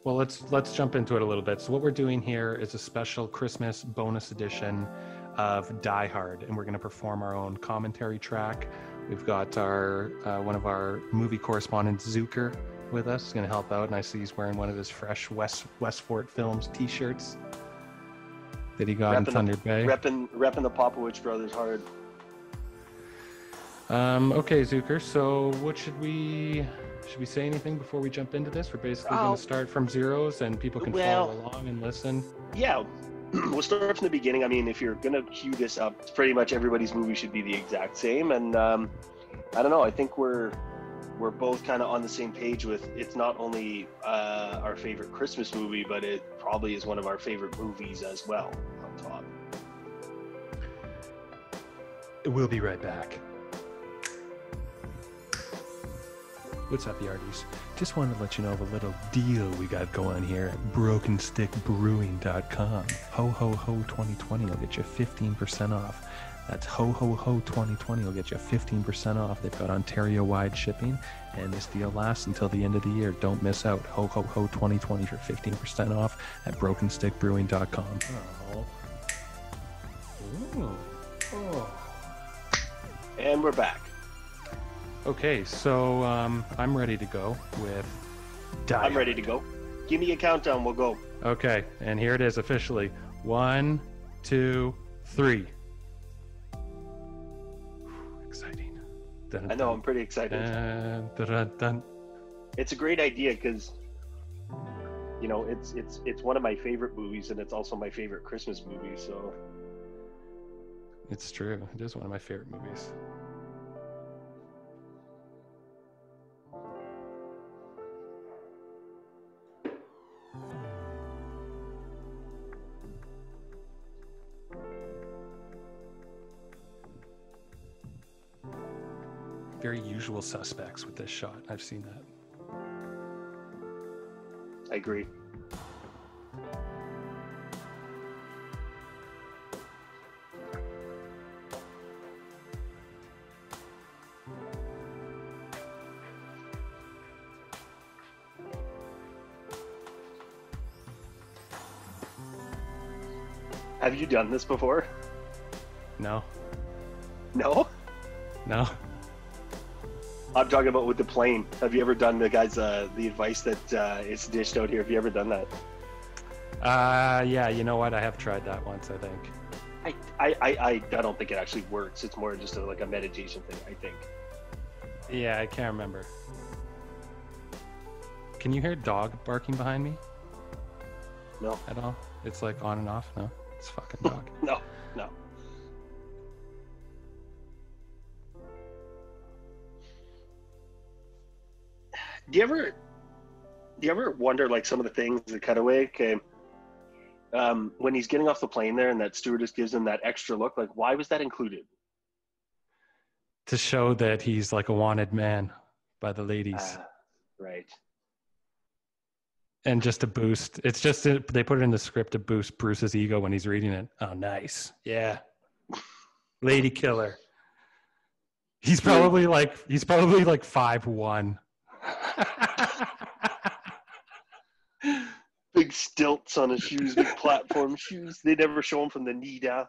Well, let's jump into it a little bit. So what we're doing here is a special Christmas bonus edition of Die Hard, and we're going to perform our own commentary track. We've got our one of our movie correspondents, Zuker, with us. He's going to help out, and I see he's wearing one of his fresh Westport Films T-shirts that he got in Thunder Bay. Repping the Popovich brothers hard. Okay, Zuker. So what should we say anything before we jump into this? We're basically going to start from zeros, and people can follow along and listen. Yeah, we'll start from the beginning. I mean, if you're going to cue this up, pretty much everybody's movie should be the exact same. And I don't know. I think we're both kind of on the same page with it's not only our favorite Christmas movie, but it probably is one of our favorite movies as well on top. We'll be right back. What's up, Yardies? Just wanted to let you know of a little deal we got going here at BrokenStickBrewing.com. Ho ho ho 2020 will get you 15% off. That's ho ho ho 2020 will get you 15% off. They've got Ontario-wide shipping, and this deal lasts until the end of the year. Don't miss out. Ho ho ho 2020 for 15% off at BrokenStickBrewing.com. Oh. Ooh. Oh. And we're back. Okay, so I'm ready to go with Die Hard. I'm ready to go. Give me a countdown, we'll go. Okay, and here it is officially. 1, 2, 3. Exciting. Dun, I know, I'm pretty excited. Dun, dun. It's a great idea because, you know, it's one of my favorite movies, and it's also my favorite Christmas movie, so. It's true. It is one of my favorite movies. Very usual suspects with this shot. I've seen that. I agree. Have you done this before? No. No? No. I'm talking about with the plane. Have you ever done the guys, the advice that is dished out here? Have you ever done that? Yeah, you know what? I have tried that once, I think. I don't think it actually works. It's more just like a meditation thing, I think. Yeah, I can't remember. Can you hear a dog barking behind me? No. At all? It's like on and off? No? It's a fucking dog. No. Do you ever wonder, like, some of the things, the cutaway, okay, when he's getting off the plane there and that stewardess gives him that extra look, like, why was that included? To show that he's like a wanted man by the ladies. Right. And just to boost, it's just, they put it in the script to boost Bruce's ego when he's reading it. Oh, nice. Yeah. Lady killer. He's probably like 5'1". Big stilts on his shoes, big platform shoes. They never show him from the knee down.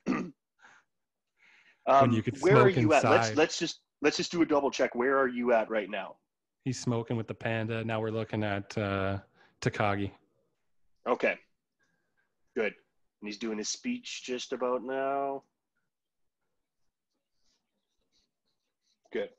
When you could where smoke are you inside. at? Let's just do a double check. Where are you at right now? He's smoking with the panda. Now we're looking at Takagi. Okay. Good. And he's doing his speech just about now. Good.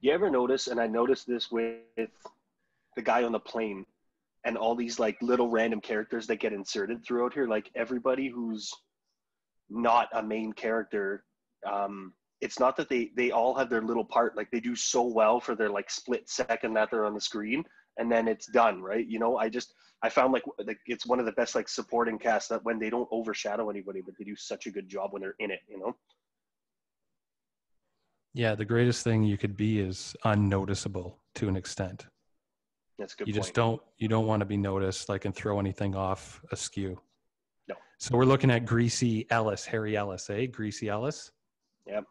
You ever notice, and I noticed this with the guy on the plane and all these like little random characters that get inserted throughout here, like everybody who's not a main character, it's not that they all have their little part, like they do so well for their like split second that they're on the screen and then it's done, right? You know, I found like it's one of the best like supporting casts that when they don't overshadow anybody, but they do such a good job when they're in it, you know? Yeah, the greatest thing you could be is unnoticeable to an extent. That's a good You point. just don't want to be noticed, like, and throw anything off askew. No. So we're looking at Greasy Ellis, Harry Ellis, eh? Greasy Ellis. Yeah.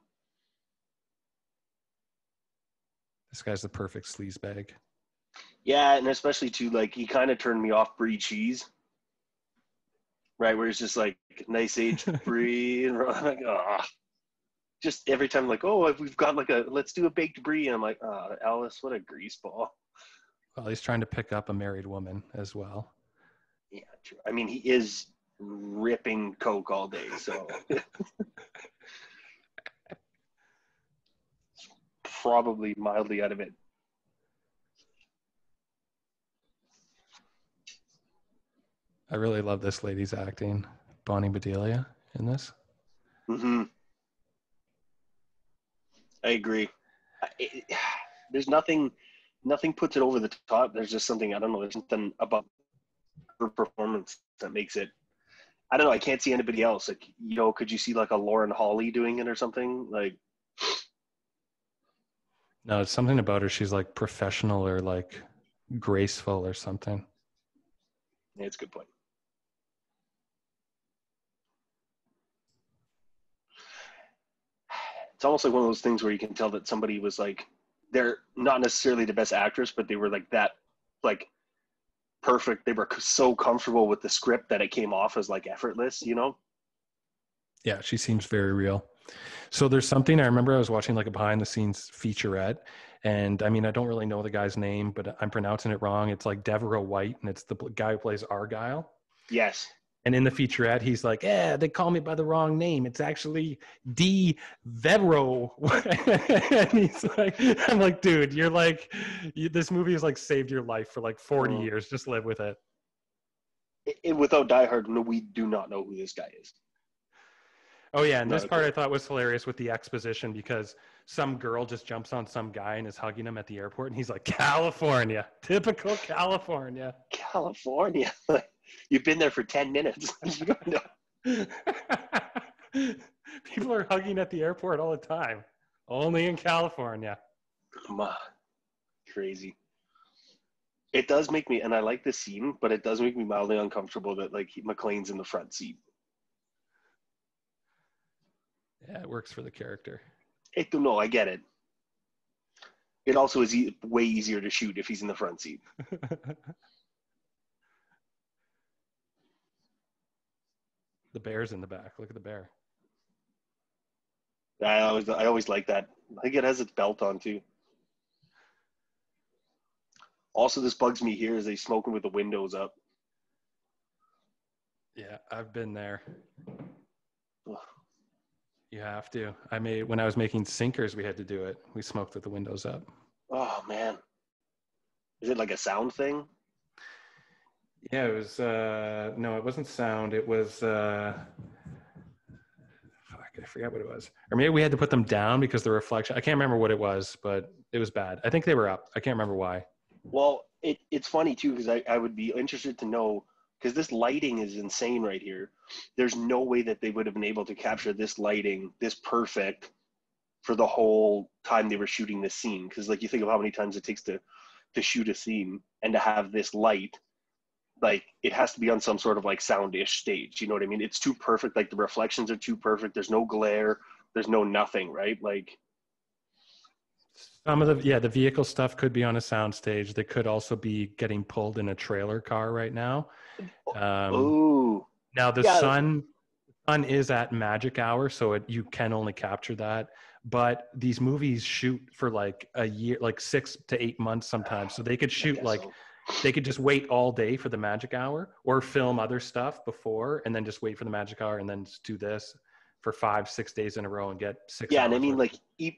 This guy's the perfect sleaze bag. Yeah, and especially too, like, he kind of turned me off Brie Cheese, right? Where it's just like nice aged Brie, and I'm like, oh, just every time, like, oh, we've got like let's do a baked Brie, and I'm like, oh, Alice, what a greaseball. Well, he's trying to pick up a married woman as well. Yeah, true. I mean, he is ripping coke all day, so probably mildly out of it. I really love this lady's acting, Bonnie Bedelia, in this. Mm-hmm. I agree. There's nothing puts it over the top. There's just something, I don't know, there's something about her performance that makes it, I don't know, I can't see anybody else. Like, you know, could you see like a Lauren Holly doing it or something? Like, No, it's something about her. She's like professional or like graceful or something. yeah, it's a good point. It's almost like one of those things where you can tell that somebody was like, they're not necessarily the best actress, but they were like that, like, perfect. They were so comfortable with the script that it came off as like effortless, you know? Yeah, she seems very real. So there's something I remember I was watching like a behind the scenes featurette. And I mean, I don't really know the guy's name, but I'm pronouncing it wrong. It's like Devereaux White, and it's the guy who plays Argyle. Yes. And in the featurette, he's like, "Yeah, they call me by the wrong name. It's actually D. Devereaux." And he's like, "I'm like, dude, you're like, this movie has like saved your life for like 40 years. Just live with it." Without Die Hard, no, we do not know who this guy is. Oh yeah, and this part I thought was hilarious with the exposition, because some girl just jumps on some guy and is hugging him at the airport, and he's like, "California, typical California." California. You've been there for 10 minutes. People are hugging at the airport all the time. Only in California. Come on. Crazy. It does make me, and I like this scene, but it does make me mildly uncomfortable that like McClane's in the front seat. Yeah, it works for the character. No, I get it. It also is way easier to shoot if he's in the front seat. The bear's in the back. Look at the bear. I always like that. I think it has its belt on too. Also, this bugs me here is they smoking with the windows up. Yeah, I've been there. Ugh. You have to. When I was making sinkers, we had to do it. We smoked with the windows up. Oh man. Is it like a sound thing? Yeah, it was no, it wasn't sound. It was fuck, I forget what it was. Or maybe we had to put them down because the reflection, I can't remember what it was, but it was bad. I think they were up. I can't remember why. Well, it's funny too, because I would be interested to know, because this lighting is insane right here. There's no way that they would have been able to capture this lighting this perfect for the whole time they were shooting this scene. Because like, you think of how many times it takes to shoot a scene, and to have this light, like, it has to be on some sort of like sound-ish stage. You know what I mean? It's too perfect. Like, the reflections are too perfect. There's no glare. There's no nothing, right? Like, Some of the vehicle stuff could be on a sound stage. They could also be getting pulled in a trailer car right now. oh, Now the sun is at magic hour, so you can only capture that. But these movies shoot for like a year, like 6 to 8 months sometimes. So they could shoot like, they could just wait all day for the magic hour, or film other stuff before and then just wait for the magic hour and then just do this for 5-6 days in a row and get 6 hours. Yeah, and I mean, like,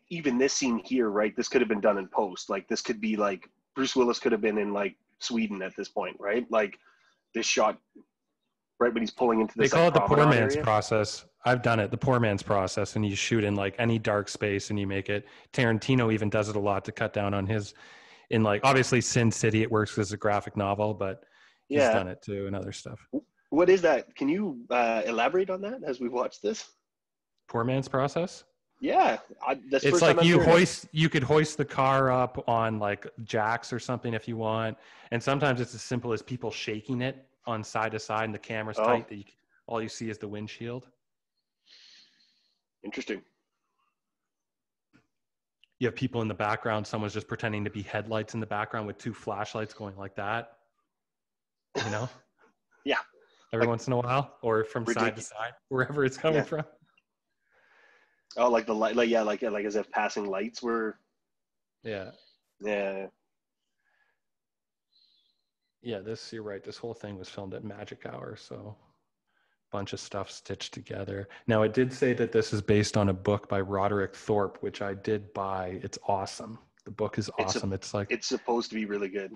even this scene here, right? This could have been done in post. Like, this could be like, Bruce Willis could have been in like Sweden at this point, right? Like, this shot right when he's pulling into the, they call it the poor man's process. I've done it, the poor man's process, and you shoot in like any dark space and you make it. Tarantino even does it a lot to cut down on his, in like, obviously Sin City, it works as a graphic novel, but he's done it too and other stuff. What is that? Can you elaborate on that as we watch this? Poor man's process? Yeah, that's the It's first time like I'm hearing it. you could hoist the car up on like jacks or something if you want. And sometimes it's as simple as people shaking it on side to side and the camera's Oh, tight that all you see is the windshield. interesting. You have people in the background. Someone's just pretending to be headlights in the background with two flashlights going like that, you know, Yeah, every like once in a while, or from side to ridiculous. side, wherever it's coming Yeah. from. Oh, like the light, like yeah, like as if passing lights were. Yeah. Yeah. Yeah. You're right. This whole thing was filmed at Magic Hour. So bunch of stuff stitched together. Now, it did say that this is based on a book by Roderick Thorpe, which I did buy. It's awesome. The book is It's a, awesome. It's like, it's supposed to be really good.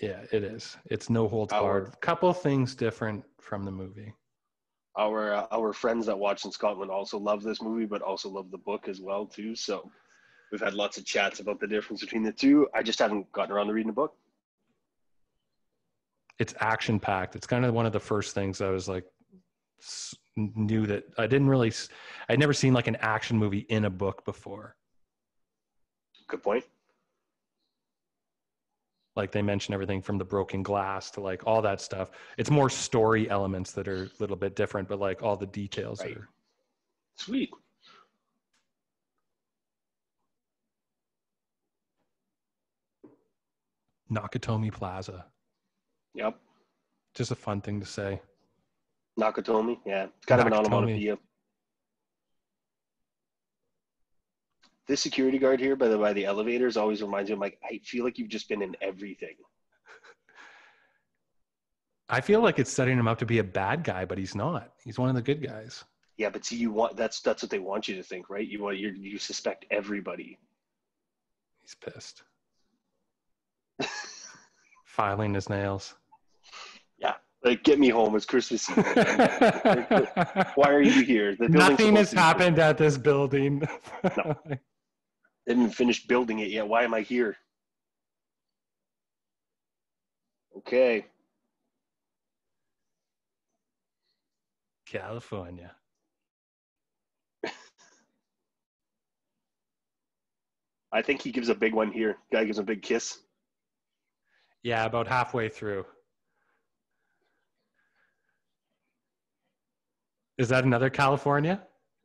yeah, it is. It's no holds Our barred. Couple things different from the movie. our friends that watch in Scotland also love this movie, but also love the book as well too. So we've had lots of chats about the difference between the two. I just haven't gotten around to reading the book. It's action packed. It's kind of one of the first things I was like, knew that I'd never seen like an action movie in a book before. Good point. Like they mention everything from the broken glass to like all that stuff. It's more story elements that are a little bit different, but like all the details Right. are Sweet. Nakatomi Plaza. Yep. Just a fun thing to say. Nakatomi. Yeah. It's kind of an Nakatomi. onomatopoeia. This security guard here by the elevators always reminds me. I'm like, I feel like you've just been in everything. I feel like it's setting him up to be a bad guy, but he's not. He's one of the good guys. Yeah, but see, you want that's what they want you to think, right? You suspect everybody. He's pissed. Filing his nails. Yeah, like get me home. It's Christmas Eve. Why are you here? The building's Nothing supposed has to be happened at this building. No, they didn't finish building it yet. Why am I here? Okay. California. I think he gives a big one here. Guy gives a big kiss. Yeah, about halfway through. Is that another California?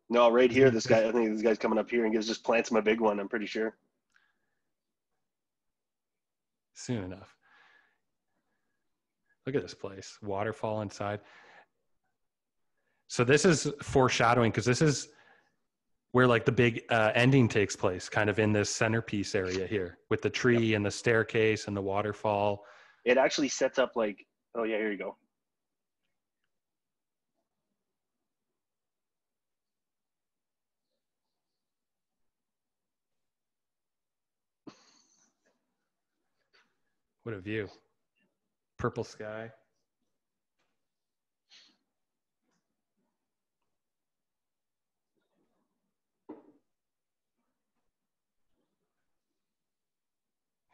No, right here, this guy. I think this guy's coming up here and just plants him a big one. I'm pretty sure. Soon enough. Look at this place. Waterfall inside. So this is foreshadowing because this is where like the big ending takes place, kind of in this centerpiece area here with the tree and the staircase and the waterfall. It actually sets up like, oh yeah, here you go. What a view. Purple sky.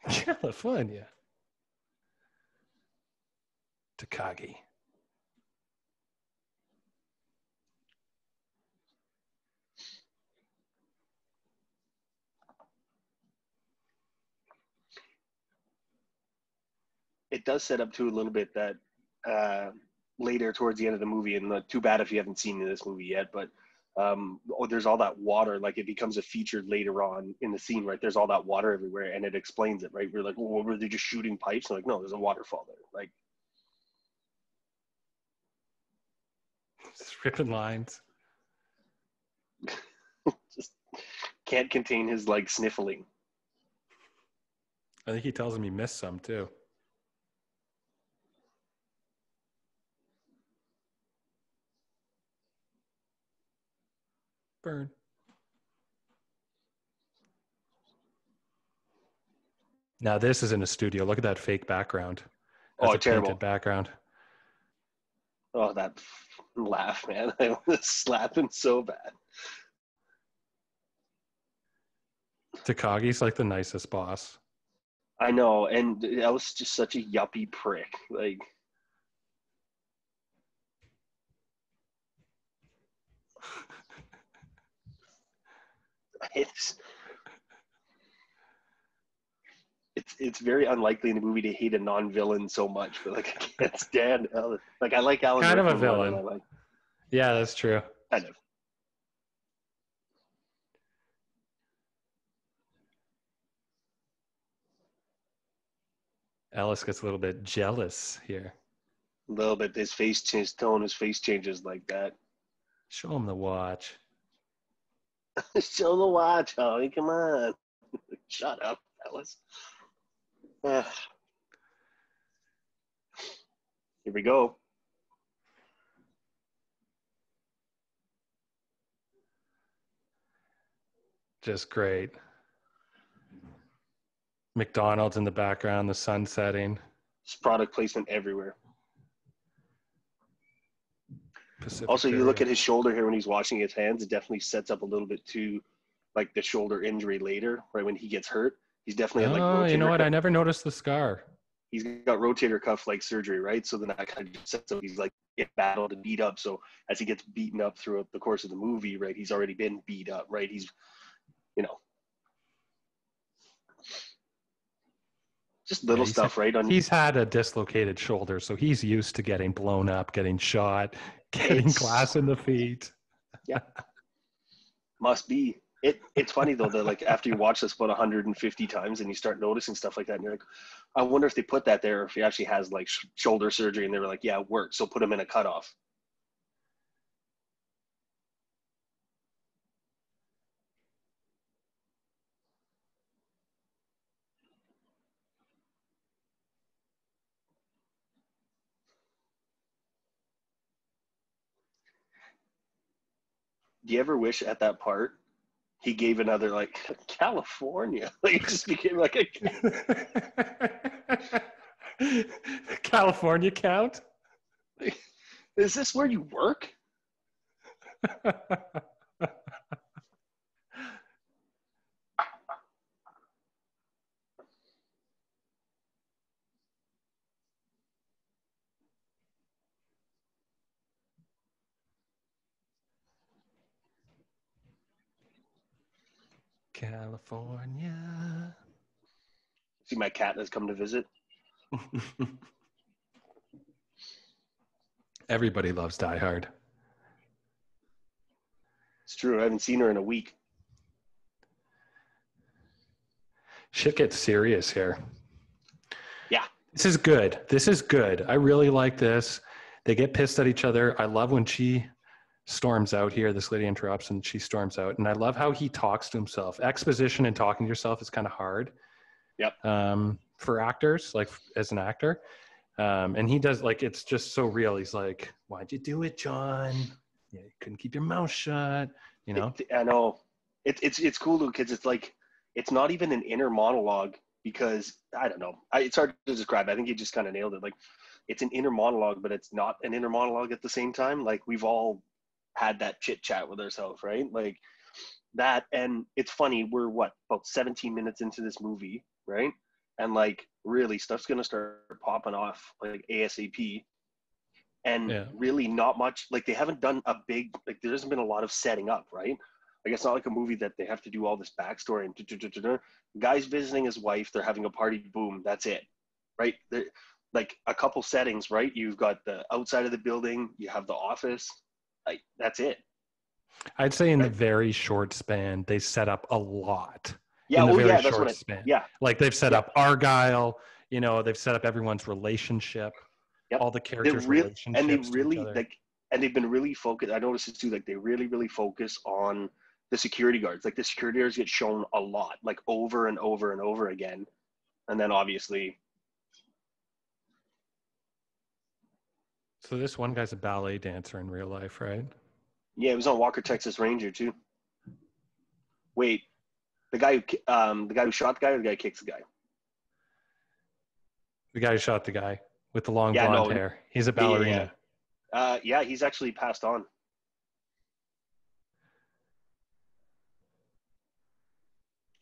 California. Takagi. It does set up too a little bit that later towards the end of the movie, and too bad if you haven't seen this movie yet, but there's all that water. Like it becomes a feature later on in the scene, right? There's all that water everywhere, and it explains it, right? We're like, well, were they just shooting pipes? And like, no, there's a waterfall there. Like, Just ripping lines. just can't contain his like sniffling. I think he tells him he missed some too. Burn. Now this is in a studio. Look at that fake background. That's Oh, a terrible. painted background. Oh, that laugh, man. I was slapping so bad. Takagi's like the nicest boss. I know, and that was just such a yuppie prick. Like, It's very unlikely in the movie to hate a non-villain so much, but like I can't stand Alan. Like I like Alan Kind of a Rickman more than villain. I like. Yeah, that's true. Kind of. Alice gets a little bit jealous here. A little bit. His tone, his face changes like that. Show him the watch. Show the watch, Holly. Come on. Shut up, Alice. Here we go. Just great. McDonald's in the background, the sun setting. It's product placement everywhere. Pacific also, you area. look at his shoulder here when he's washing his hands, it definitely sets up a little bit to like the shoulder injury later, right when he gets hurt. He's definitely had like rotator you know what? cuff. I never noticed the scar. He's got rotator cuff like surgery, right? So then that kind of sets up he's like get battled and beat up. So as he gets beaten up throughout the course of the movie, right, he's already been beat up, right? He's, you know, just little stuff, right? He's had a dislocated shoulder, so he's used to getting blown up, getting shot, getting glass in the feet. Yeah, must be. It's funny though that like after you watch this about 150 times and you start noticing stuff like that, and you're like, I wonder if they put that there, or if he actually has like shoulder surgery, and they were like, yeah, it worked, so put him in a cutoff. Do you ever wish at that part he gave another like California? Like it just became like a California count? Is this where you work? California. See my cat has come to visit. Everybody loves Die Hard. It's true. I haven't seen her in a week. Shit gets serious here. Yeah. This is good. This is good. I really like this. They get pissed at each other. I love when she storms out here. This lady interrupts and she storms out. And I love how he talks to himself. Exposition and talking to yourself is kind of hard. Yep. For actors, like as an actor. And he does, like, it's just so real. He's like, why'd you do it, John? Yeah, you couldn't keep your mouth shut, you know? I know. It's cool though, because it's like, it's not even an inner monologue, because I don't know. It's hard to describe. I think you just kind of nailed it. Like, it's an inner monologue, but it's not an inner monologue at the same time. Like, we've all had that chit chat with ourselves, right? Like that. And it's funny. We're about 17 minutes into this movie, right? And like, really, stuff's gonna start popping off like ASAP. And really, not much. Like, they haven't done a big. Like, there hasn't been a lot of setting up, right? Like, it's not like a movie that they have to do all this backstory and guy's visiting his wife. They're having a party. Boom. That's it, right? Like a couple settings, right? You've got the outside of the building. You have the office. Like, that's it. I'd say in the very short span, they set up a lot. Yeah. That's what span. Yeah. Like, they've set up Argyle. You know, they've set up everyone's relationship. Yep. All the characters' relationships. And they really like, and they've been really focused. I noticed this too. Like, they really, really focus on the security guards. Like, the security guards get shown a lot, like over and over and over again. And then obviously. So this one guy's a ballet dancer in real life, right? Yeah, he was on Walker, Texas Ranger too. Wait, the guy who shot the guy, or the guy who kicks the guy? The guy who shot the guy with the long blonde hair. He's a ballerina. Yeah, he's actually passed on.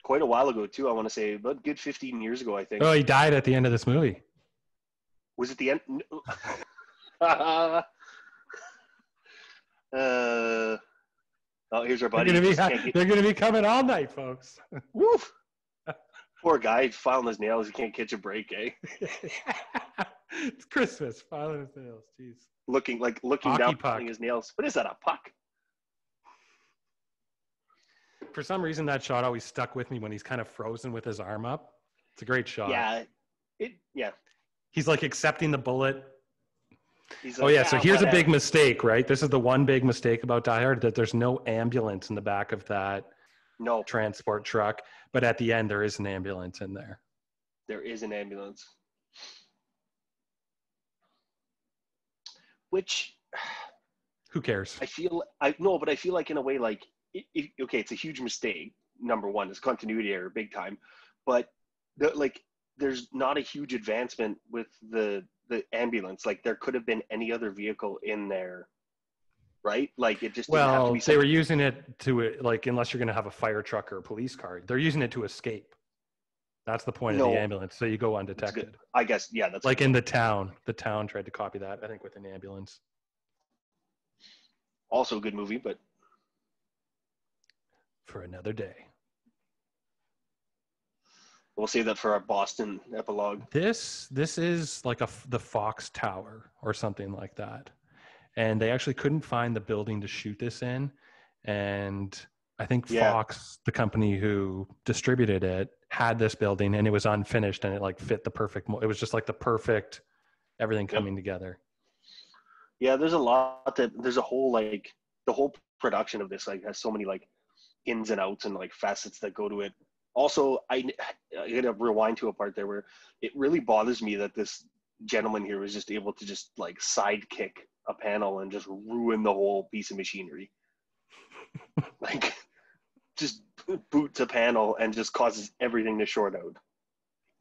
Quite a while ago too, I want to say, about good 15 years ago, I think. Oh, he died at the end of this movie. Was it the end? Oh, here's our They're buddy. gonna be Just can't get. they're gonna be coming all night, folks. Woof. Poor guy filing his nails. He can't catch a break, eh? It's Christmas. Filing his nails. Jeez. Looking Hockey down, puck. filing his nails. What is that? A puck? For some reason, that shot always stuck with me when he's kind of frozen with his arm up. It's a great shot. Yeah. He's like accepting the bullet. He's Oh like, yeah, so here's whatever. a big mistake, right? This is the one big mistake about Die Hard, that there's no ambulance in the back of that No, transport truck, but at the end there is an ambulance in there. there is an ambulance. Which Who cares? I feel like in a way, like, okay, it's a huge mistake. Number one, it's continuity error, big time. But there's not a huge advancement with the ambulance. Like, there could have been any other vehicle in there, right? Like, it just didn't have to be. They were using it to, like, unless you're going to have a fire truck or a police car, they're using it to escape. That's the point of the ambulance. So you go undetected. I guess, yeah, that's like in the town. The town tried to copy that, I think, with an ambulance. Also a good movie, but for another day. We'll save that for our Boston epilogue. This is like the Fox Tower or something like that. And they actually couldn't find the building to shoot this in. And I think Fox, the company who distributed it, had this building and it was unfinished and it like fit the perfect, it was just like the perfect, everything coming together. Yeah, there's a whole, like, the whole production of this, like, has so many, like, ins and outs and, like, facets that go to it. Also, I gotta rewind to a part there where it really bothers me that this gentleman here was just able to just, like, sidekick a panel and just ruin the whole piece of machinery. Like, just boots a panel and just causes everything to short out.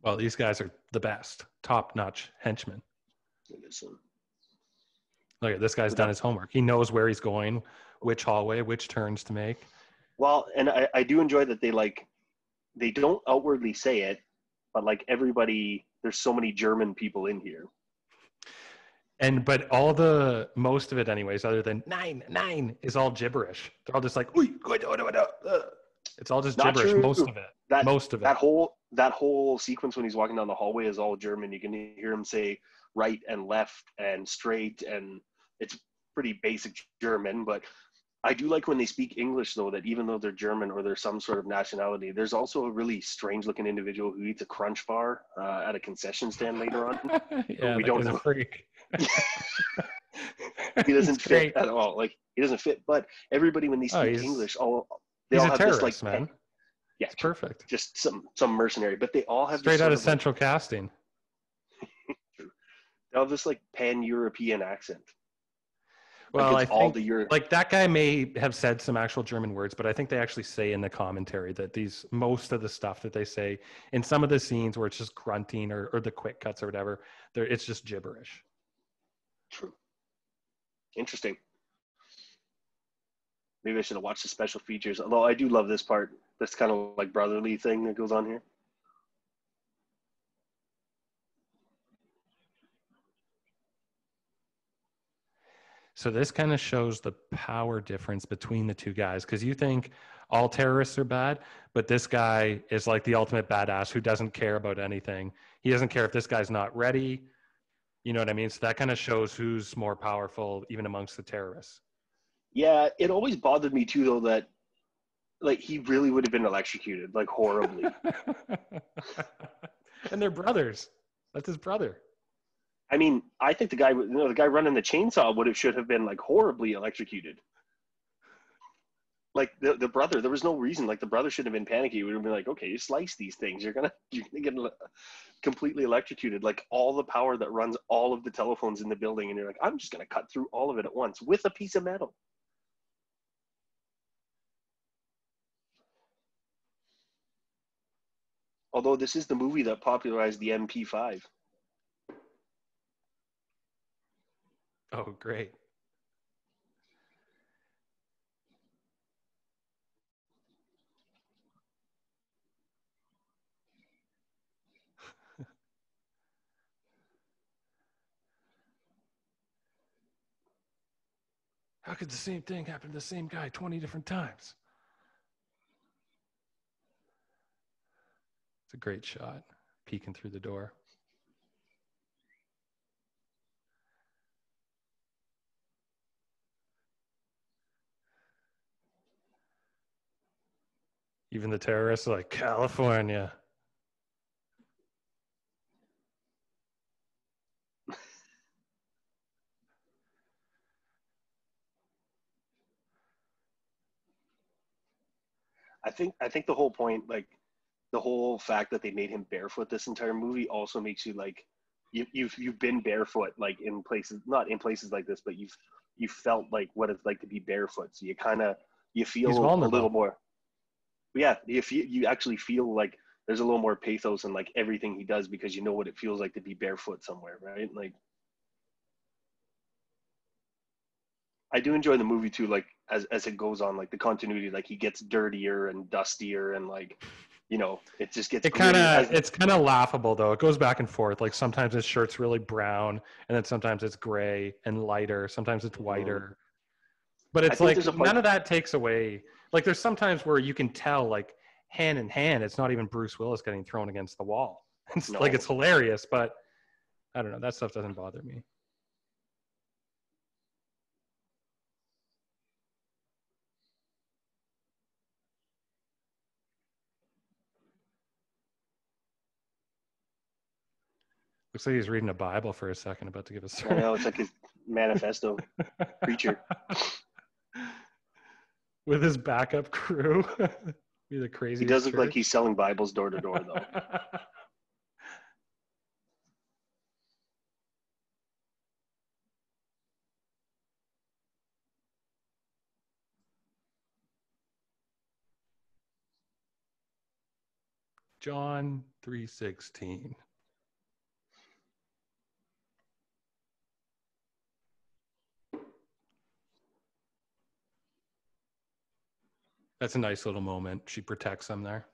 Well, these guys are the best, top-notch henchmen. Look at this guy's done his homework. He knows where he's going, which hallway, which turns to make. Well, and I do enjoy that they don't outwardly say it, but, like, everybody, there's so many German people in here. But most of it anyways, other than nine is all gibberish. They're all just like, it's all just Not gibberish. true. Most of it. That whole sequence when he's walking down the hallway is all German. You can hear him say right and left and straight, and it's pretty basic German. But I do like when they speak English, though, that even though they're German or they're some sort of nationality, there's also a really strange looking individual who eats a Crunch bar at a concession stand later on. Yeah, we don't know. A freak. He doesn't fit at all. Like, he doesn't fit. But everybody, when they speak English, they all have terrorist, this, like, man. Yeah, it's perfect. Just some mercenary, but they all have straight out of Central Casting. They have this, like, pan-European accent. Well, like, I think like that guy may have said some actual German words, but I think they actually say in the commentary that most of the stuff that they say in some of the scenes where it's just grunting or the quick cuts or whatever, it's just gibberish. True. Interesting. Maybe I should have watched the special features. Although I do love this part. This kind of, like, brotherly thing that goes on here. So this kind of shows the power difference between the two guys, because you think all terrorists are bad, but this guy is like the ultimate badass who doesn't care about anything. He doesn't care if this guy's not ready. You know what I mean? So that kind of shows who's more powerful even amongst the terrorists. Yeah, it always bothered me too, though, that, like, he really would have been electrocuted, like, horribly. And they're brothers. That's his brother. I mean, I think the guy running the chainsaw should have been, like, horribly electrocuted. Like, the brother, there was no reason. Like, the brother shouldn't have been panicky. He would have been like, okay, you slice these things, you're gonna get completely electrocuted. Like, all the power that runs all of the telephones in the building, and you're like, I'm just gonna cut through all of it at once with a piece of metal. Although this is the movie that popularized the MP5. Oh, great. How could the same thing happen to the same guy 20 different times? It's a great shot, peeking through the door. Even the terrorists are like, California. I think the whole point, like the whole fact that they made him barefoot this entire movie also makes you like you've been barefoot like in places, not in places like this, but you felt like what it's like to be barefoot. So you He's feel a little vulnerable. more. Yeah, you actually feel like there's a little more pathos in like everything he does because you know what it feels like to be barefoot somewhere, right? Like I do enjoy the movie too, like as it goes on, like the continuity, like he gets dirtier and dustier and like, you know, it just gets grittier as It's kind of laughable though. It goes back and forth. Like sometimes his shirt's really brown, and then sometimes it's gray and lighter. Sometimes it's whiter. But I it's think there's like a part. none of that takes away. Like there's sometimes where you can tell, like hand in hand, it's not even Bruce Willis getting thrown against the wall. It's like No, it's hilarious, but I don't know. That stuff doesn't bother me. Looks like he's reading a Bible for a second, about to give a I sermon. know it's like his manifesto preacher. With his backup crew. Be the He does craziest look like church. he's selling Bibles door to door though. John 3:16. That's a nice little moment. She protects him there.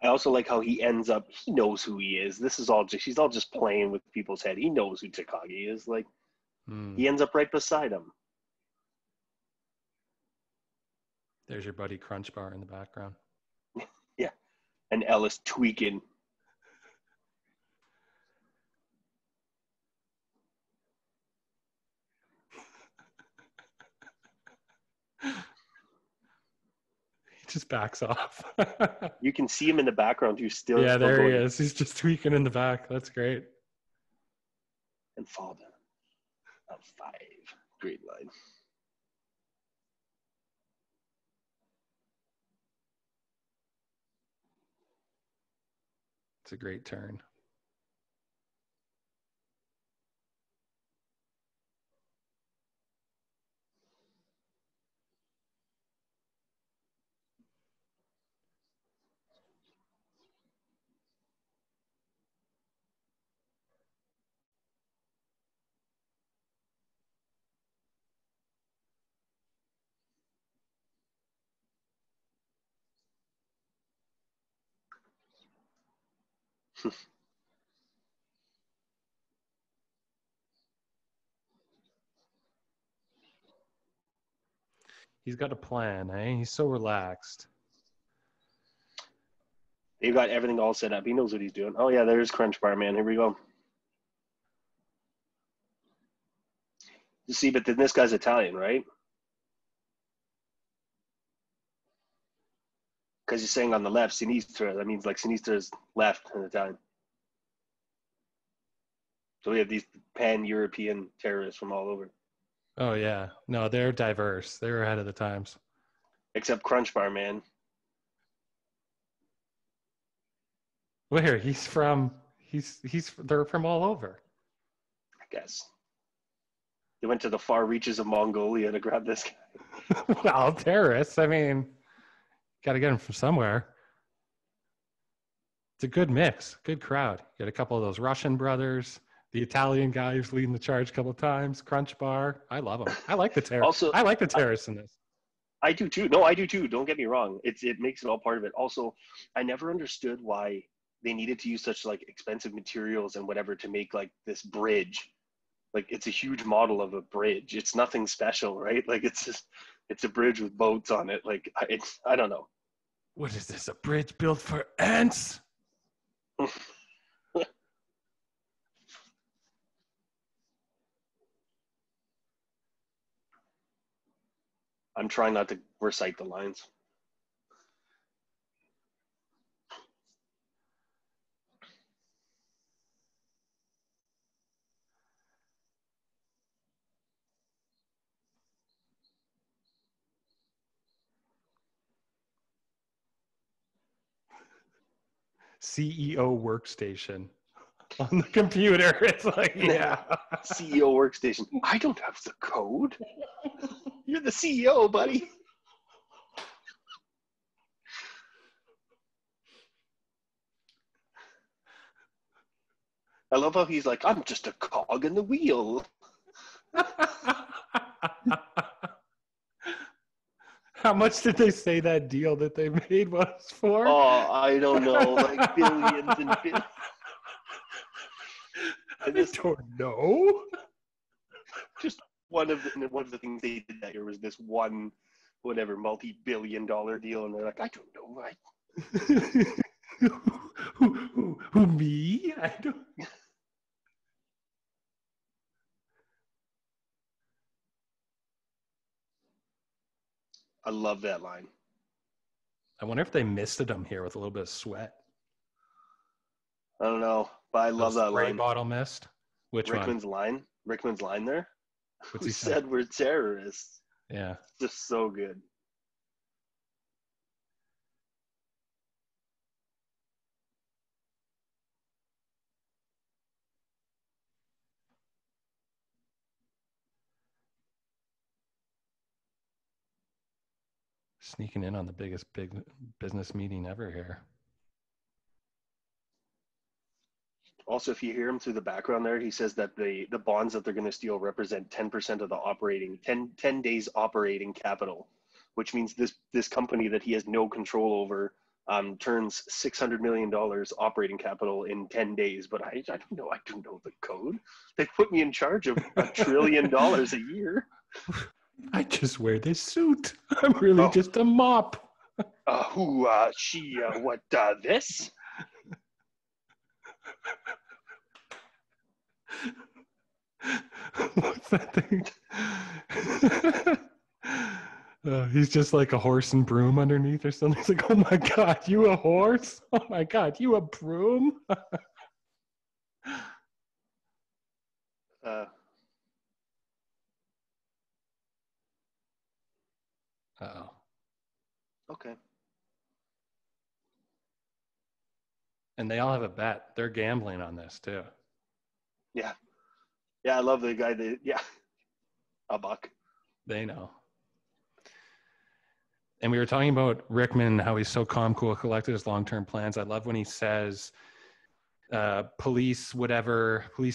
I also like how he ends up. He knows who he is. This is all just. He's all just playing with people's head. He knows who Takagi is. Like Hmm. he ends up right beside him. There's your buddy Crunch Bar in the background. Yeah, and Ellis tweaking. He just backs off. You can see him in the background who's still Yeah, there he going is. He's just tweaking in the back. That's great. and fall down. On 5. Great line. It's a great turn. He's got a plan, eh? He's so relaxed. They've got everything all set up. He knows what he's doing. Oh yeah, there's Crunch Bar Man. Here we go. You see, but then this guy's Italian, right? Because he's saying on the left, Sinistra. That means like Sinistra's left in Italian. So we have these pan-European terrorists from all over. Oh yeah. No, they're diverse. They're ahead of the times. Except Crunch Bar Man. Where they're from all over. I guess. They went to the far reaches of Mongolia to grab this guy. Well, terrorists. I mean, got to get them from somewhere. It's a good mix, good crowd. You got a couple of those Russian brothers, the Italian guy who's leading the charge a couple of times, Crunch Bar. I love them. I like the Also, I like the terrorists in this. I do too. No, I do too. Don't get me wrong. It makes it all part of it. Also, I never understood why they needed to use such like expensive materials and whatever to make like this bridge. Like, it's a huge model of a bridge. It's nothing special, right? Like, it's a bridge with boats on it. Like, I don't know. What is this? A bridge built for ants? I'm trying not to recite the lines. CEO workstation on the computer. It's like, yeah. CEO workstation. I don't have the code. You're the CEO, buddy. I love how he's like, I'm just a cog in the wheel. How much did they say that deal that they made was for? Oh, I don't know, like billions and billions. I don't know. Just one of the things they did that year was this one, whatever, multi-billion-dollar deal, and they're like, I don't know, who me? I don't. I love that line. I wonder if they misted him here with a little bit of sweat. I don't know, but I love that spray line. Bottle mist. Which Rickman's one? Rickman's line there. What's Who he said we're terrorists? Yeah. Just so good. Sneaking in on the biggest big business meeting ever here. Also, if you hear him through the background there, he says that the bonds that they're going to steal represent 10% of the operating, 10 days operating capital, which means this company that he has no control over turns $600 million operating capital in 10 days. But I don't know. I don't know the code. They put me in charge of $1 trillion a year. I just wear this suit. I'm really just a mop. This? What's that thing? He's just like a horse and broom underneath or something. He's like, oh my God, you a horse? Oh my God, you a broom? Uh-oh. Okay. And they all have a bet. They're gambling on this too. Yeah. Yeah, I love the guy a buck. They know. And we were talking about Rickman, how he's so calm, cool, collected, his long-term plans. I love when he says police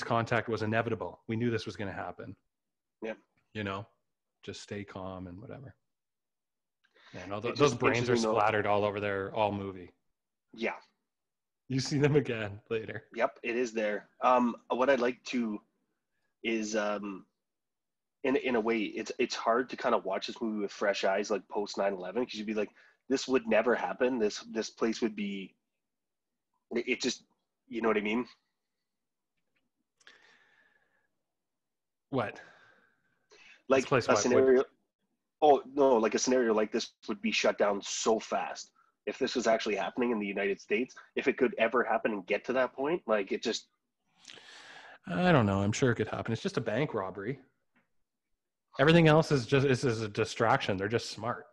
contact was inevitable. We knew this was going to happen. Yeah. You know, just stay calm and whatever. Man, those brains are splattered all over their all movie. Yeah. You see them again later. Yep, it is there. What I'd like to is in a way, it's hard to kind of watch this movie with fresh eyes, like post 9/11, because you'd be like, this would never happen. This place would be, it just, you know what I mean? What? Like a scenario. Oh no, like a scenario like this would be shut down so fast if this was actually happening in the United States. If it could ever happen and get to that point, like it just. I don't know. I'm sure it could happen. It's just a bank robbery. Everything else is a distraction. They're just smart.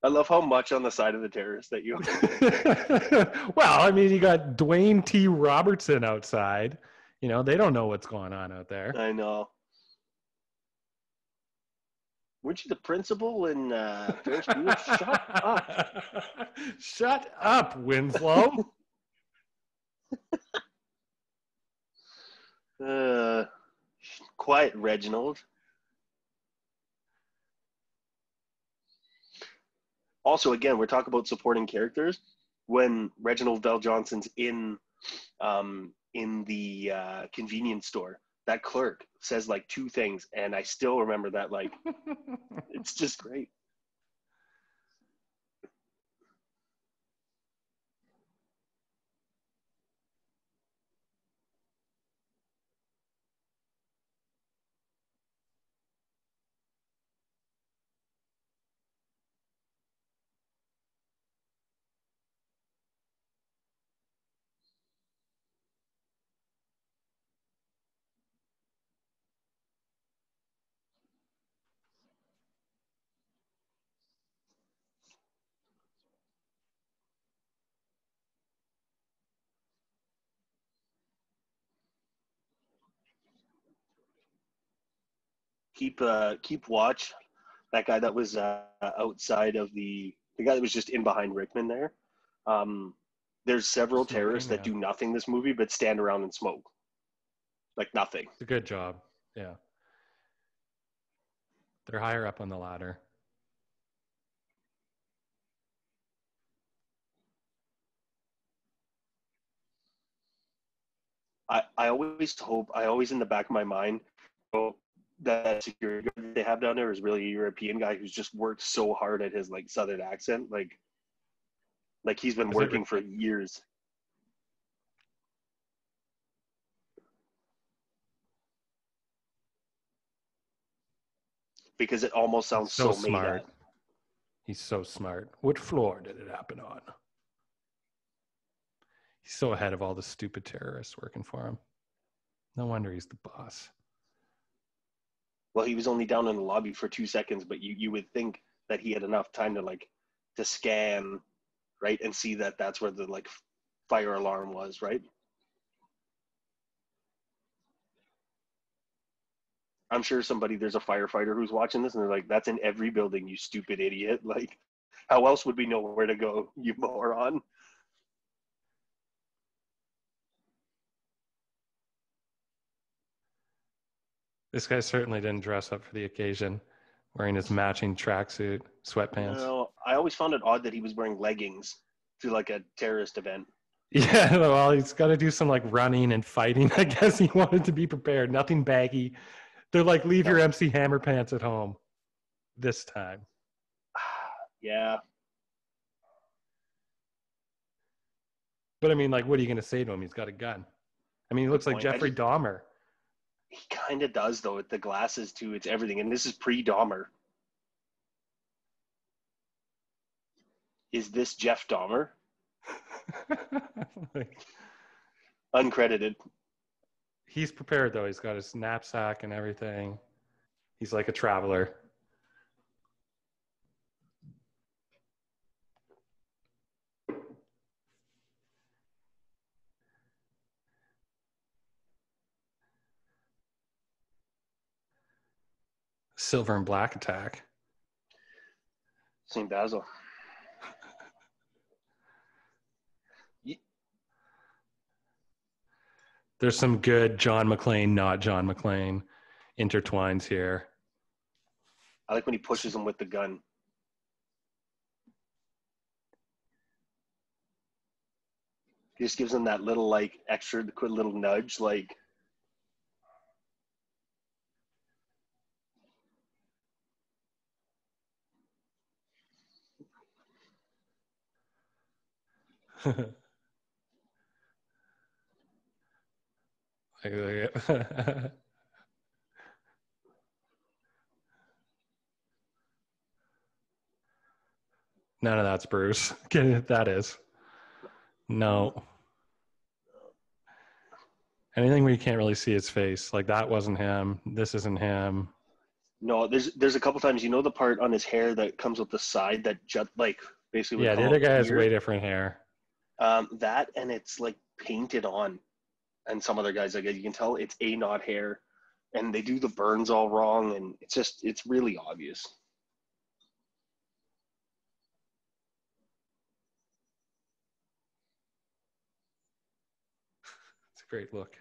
I love how much on the side of the terrorists that you. Well, I mean, you got Dwayne T. Robertson outside. You know, they don't know what's going on out there. I know. Weren't you the principal in Ferris Bueller? Shut up. Shut up, Winslow. Quiet, Reginald. Also, again, we're talking about supporting characters. When Reginald VelJohnson's in in the convenience store. That clerk says like 2 things, and I still remember that. Like, it's just great. Keep watch. That guy that was outside of the guy that was just in behind Rickman there. There's several Smoking, terrorists that yeah. do nothing this movie but stand around and smoke. Like nothing. It's a good job. Yeah. They're higher up on the ladder. I always in the back of my mind, oh, that security guard that they have down there is really a European guy who's just worked so hard at his like southern accent. Like he's been working for years. Because it almost sounds So so made smart. up. He's so smart. What floor did it happen on? He's so ahead of all the stupid terrorists working for him. No wonder he's the boss. Well, he was only down in the lobby for 2 seconds, but you would think that he had enough time to scan, right, and see that that's where the like fire alarm was, right? I'm sure there's a firefighter who's watching this and they're like, that's in every building, you stupid idiot. Like, how else would we know where to go, you moron? This guy certainly didn't dress up for the occasion, wearing his matching tracksuit, sweatpants. No, I always found it odd that he was wearing leggings to like a terrorist event. Yeah, well, he's got to do some like running and fighting. I guess he wanted to be prepared. Nothing baggy. They're like, leave your MC Hammer pants at home this time. Yeah. But I mean, like, what are you going to say to him? He's got a gun. I mean, he looks like Jeffrey Dahmer. He kind of does, though, with the glasses, too. It's everything. And this is pre-Dahmer. Is this Jeff Dahmer? Like, uncredited. He's prepared, though. He's got his knapsack and everything. He's like a traveler. Silver and black attack. St. Basil. There's some good John McClane, not John McClane intertwines here. I like when he pushes him with the gun. He just gives him that little, like, extra, little nudge, like. None of that's Bruce. That is. No. Anything where you can't really see his face. Like, that wasn't him. This isn't him. No, there's a couple times, you know, the part on his hair that comes up the side that like basically. Yeah, the other guy has way different hair. That, and it's like painted on, and some other guys, like, you can tell it's a not hair, and they do the burns all wrong, and it's really obvious. It's a great look.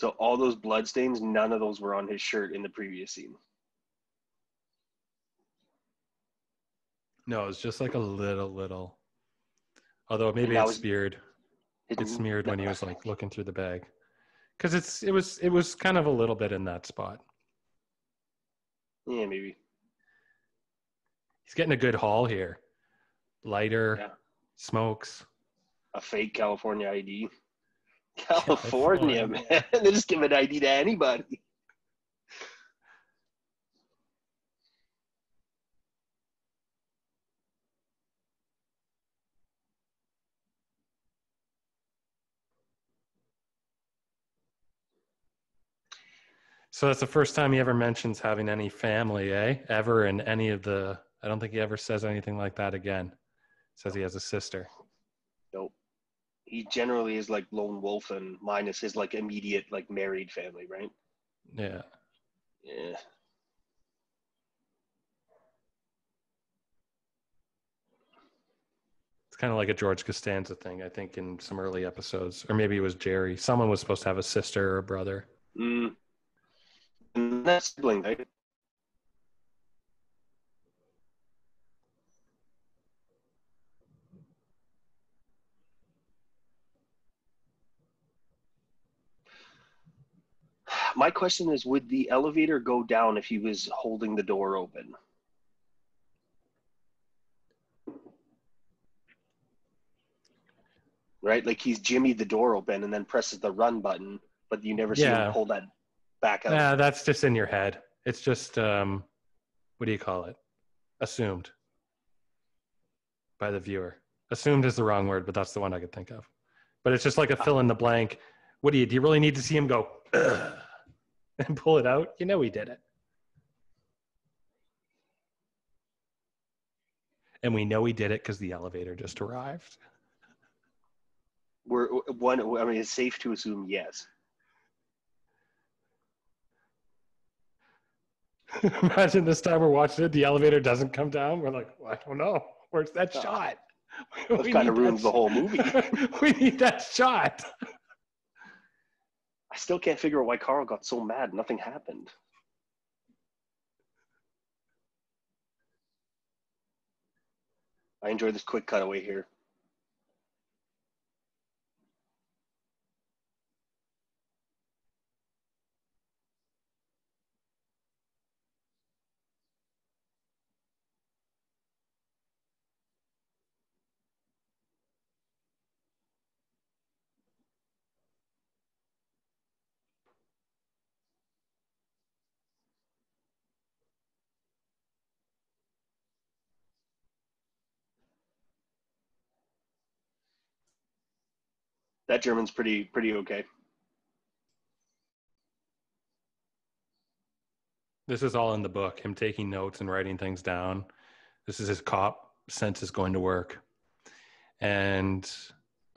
So all those blood stains, none of those were on his shirt in the previous scene. No, it's just like a little. Although maybe And that it's was smeared. It's smeared when he no, was like looking through the bag, because it was kind of a little bit in that spot. yeah, maybe. He's getting a good haul here. Lighter, Yeah. smokes. A fake California ID. California, man. They just give an ID to anybody. So that's the first time he ever mentions having any family, eh? Ever in any of the. I don't think he ever says anything like that again. Says he has a sister. Nope. He generally is like lone wolf and minus his like immediate like married family, right? Yeah. Yeah. It's kind of like a George Costanza thing, I think, in some early episodes. Or maybe it was Jerry. Someone was supposed to have a sister or a brother. And that's sibling, right? My question is, would the elevator go down if he was holding the door open? Right? Like he's jimmied the door open and then presses the run button, but you never see him pull that back out. Yeah, that's just in your head. It's just, what do you call it? Assumed by the viewer. Assumed is the wrong word, but that's the one I could think of. But it's just like a fill in the blank. What do you really need to see him go and pull it out? You know he did it. And we know he did it because the elevator just arrived. It's safe to assume yes. Imagine this time we're watching it, the elevator doesn't come down. We're like, well, I don't know. Where's that shot? That kind of ruins the whole movie. We need that shot. I still can't figure out why Carl got so mad. Nothing happened. I enjoy this quick cutaway here. That German's pretty okay. This is all in the book, him taking notes and writing things down. This is his cop sense is going to work. And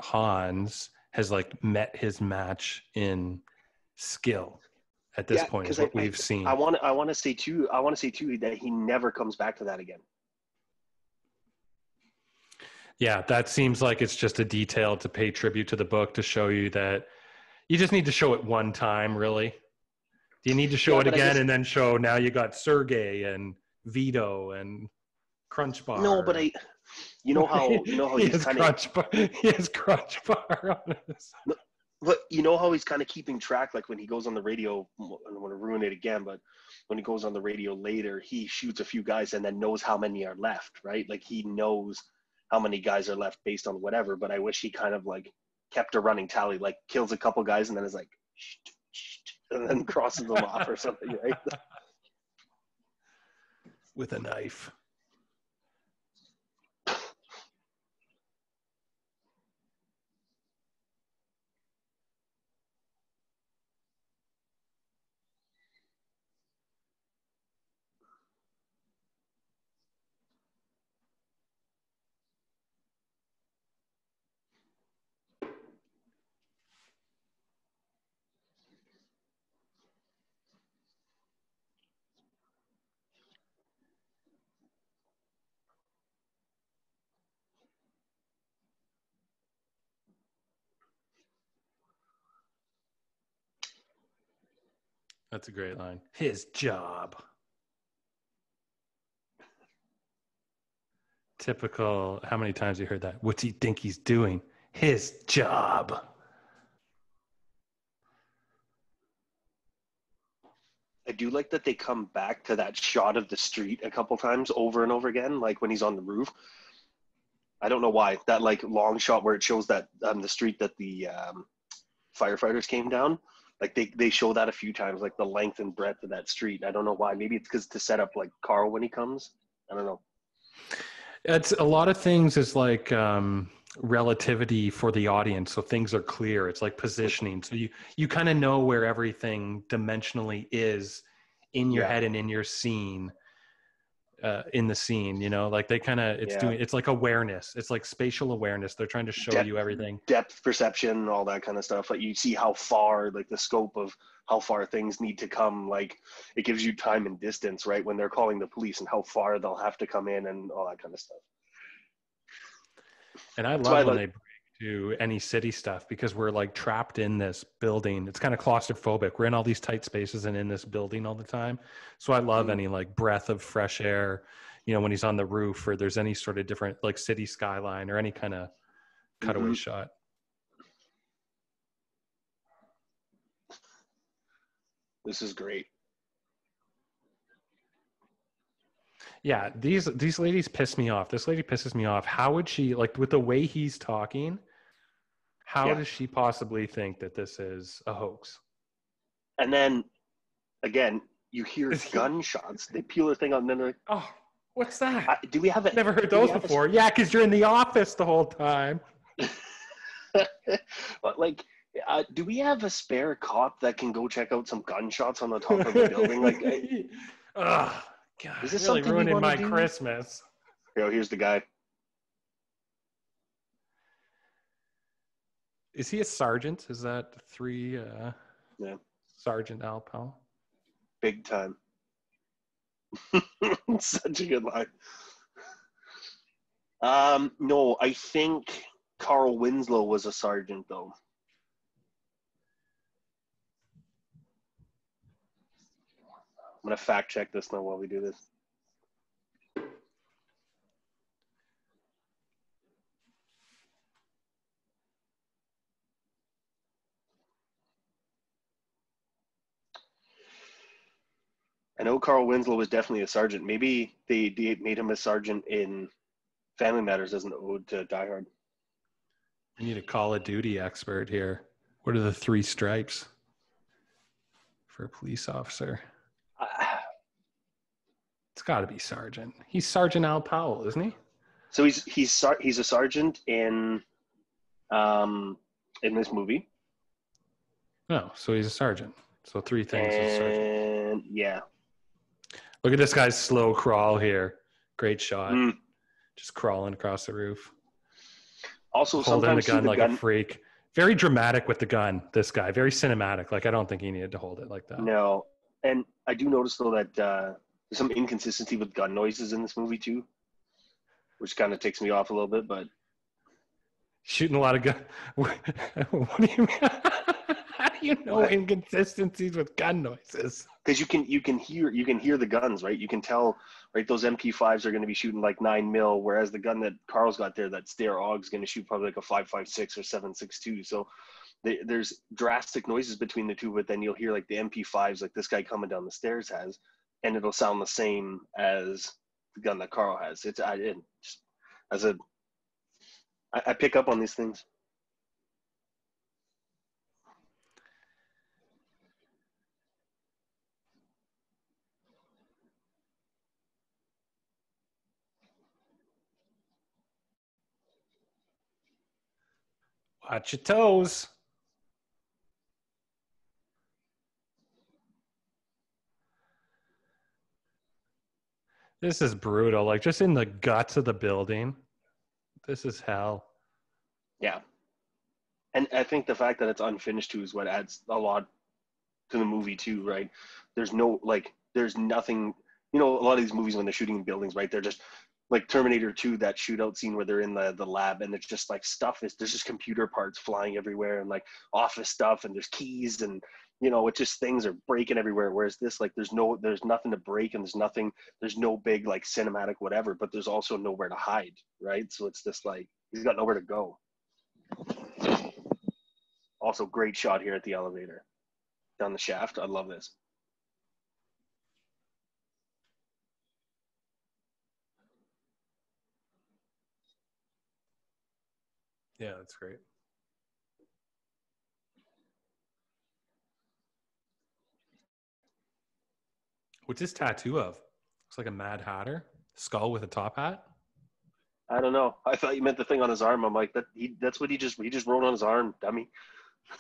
Hans has like met his match in skill at this point, is what we've seen. I want to say too that he never comes back to that again. Yeah, that seems like it's just a detail to pay tribute to the book, to show you that you just need to show it one time, really. Do you need to show it again and then show now you got Sergey and Vito and Crunch Bar? No, but you know how he's kind of he has Crunch Bar on his. But you know how he's kind of keeping track, like when he goes on the radio. I don't want to ruin it again, but when he goes on the radio later, he shoots a few guys and then knows how many are left, right? Like he knows how many guys are left based on whatever. But I wish he kind of like kept a running tally, like kills a couple guys and then is like, and then crosses them off or something, right? With a knife. That's a great line. His job. Typical. How many times you heard that? What's he think he's doing? His job. I do like that they come back to that shot of the street a couple times over and over again, like when he's on the roof. I don't know why. That like long shot where it shows that the street that the firefighters came down, like they show that a few times, like the length and breadth of that street. I don't know why. Maybe it's because to set up like Carl when he comes. I don't know. It's a lot of things is like relativity for the audience, so things are clear. It's like positioning, so you kind of know where everything dimensionally is in your head and in your scene, in the scene. You know, like they kind of it's like awareness. It's like spatial awareness. They're trying to show you everything, depth perception, all that kind of stuff. Like you see how far, like the scope of how far things need to come. Like it gives you time and distance, right? When they're calling the police and how far they'll have to come in and all that kind of stuff. And I love when they break to any city stuff because we're like trapped in this building. It's kind of claustrophobic. We're in all these tight spaces and in this building all the time. So I love any like breath of fresh air, you know, when he's on the roof or there's any sort of different like city skyline or any kind of cutaway shot. This is great. Yeah, these ladies piss me off. This lady pisses me off. How would she, like, with the way he's talking, how does she possibly think that this is a hoax? And then, again, you hear gunshots. They peel the thing out and then they're like, oh, what's that? Do we have it? Never heard those before. Yeah, because you're in the office the whole time. But, like, do we have a spare cop that can go check out some gunshots on the top of the building? Like, ugh. God, is this really something ruining my do? Christmas. Here's the guy. Is he a sergeant? Is that three? Yeah. Sergeant Al Powell. Big time. Such a good line. No, I think Carl Winslow was a sergeant, though. I'm going to fact check this now while we do this. I know Carl Winslow was definitely a sergeant. Maybe they made him a sergeant in Family Matters as an ode to Die Hard. We need a Call of Duty expert here. What are the 3 stripes for a police officer? It's got to be sergeant. He's Sergeant Al Powell, isn't he? So he's a sergeant in this movie. No, so he's a sergeant. So 3 things as sergeant. Yeah. Look at this guy's slow crawl here. Great shot. Just crawling across the roof. Also, holding the gun a freak. Very dramatic with the gun, this guy. Very cinematic. Like, I don't think he needed to hold it like that. No. And I do notice, though, that there's some inconsistency with gun noises in this movie, too, which kind of takes me off a little bit, but... Shooting a lot of gun... What do you mean? How do you know inconsistencies with gun noises? Because you can hear the guns, right? You can tell, right? Those MP5s are going to be shooting like 9mm, whereas the gun that Carl's got there, that Steyr AUG, is going to shoot probably like a 5.56 or 7.62. So there's drastic noises between the two, but then you'll hear like the MP5s, like this guy coming down the stairs has, and it'll sound the same as the gun that Carl has. I pick up on these things. Watch your toes. This is brutal. Like, just in the guts of the building. This is hell. Yeah. And I think the fact that it's unfinished too is what adds a lot to the movie too, right? There's nothing, a lot of these movies when they're shooting in buildings, right? They're just like Terminator 2, that shootout scene where they're in the lab and it's just like there's just computer parts flying everywhere and like office stuff and there's keys and You know, it just things are breaking everywhere. Whereas this, like, there's nothing to break, and there's no big like cinematic whatever, but there's also nowhere to hide, right? So it's just like he's got nowhere to go. Also, great shot here at the elevator down the shaft. I love this. Yeah, that's great. What's this tattoo of? Looks like a Mad Hatter skull with a top hat. I don't know. I thought you meant the thing on his arm. I'm like, that's what he just wrote on his arm, dummy. I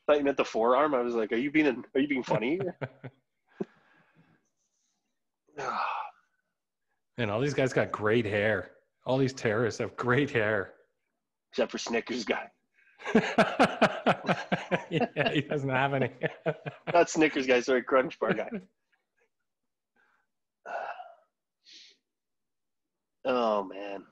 thought you meant the forearm. I was like, are you being funny here? Man, all these guys got great hair. All these terrorists have great hair. Except for Snickers guy. Yeah, he doesn't have any. Not Snickers guy, sorry, Crunch Bar guy. Oh, man.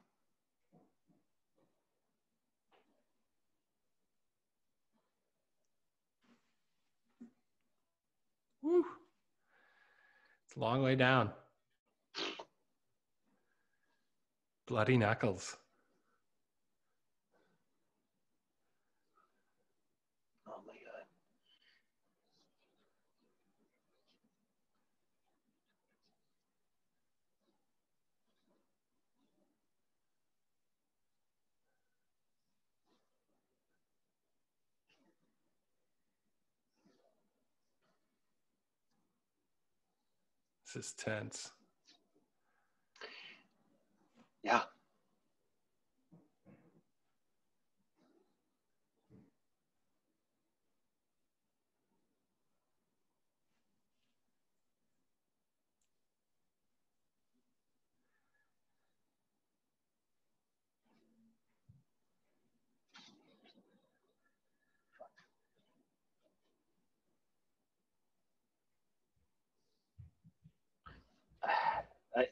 Woo. It's a long way down. Bloody knuckles. Oh, my God. This is tense. Yeah.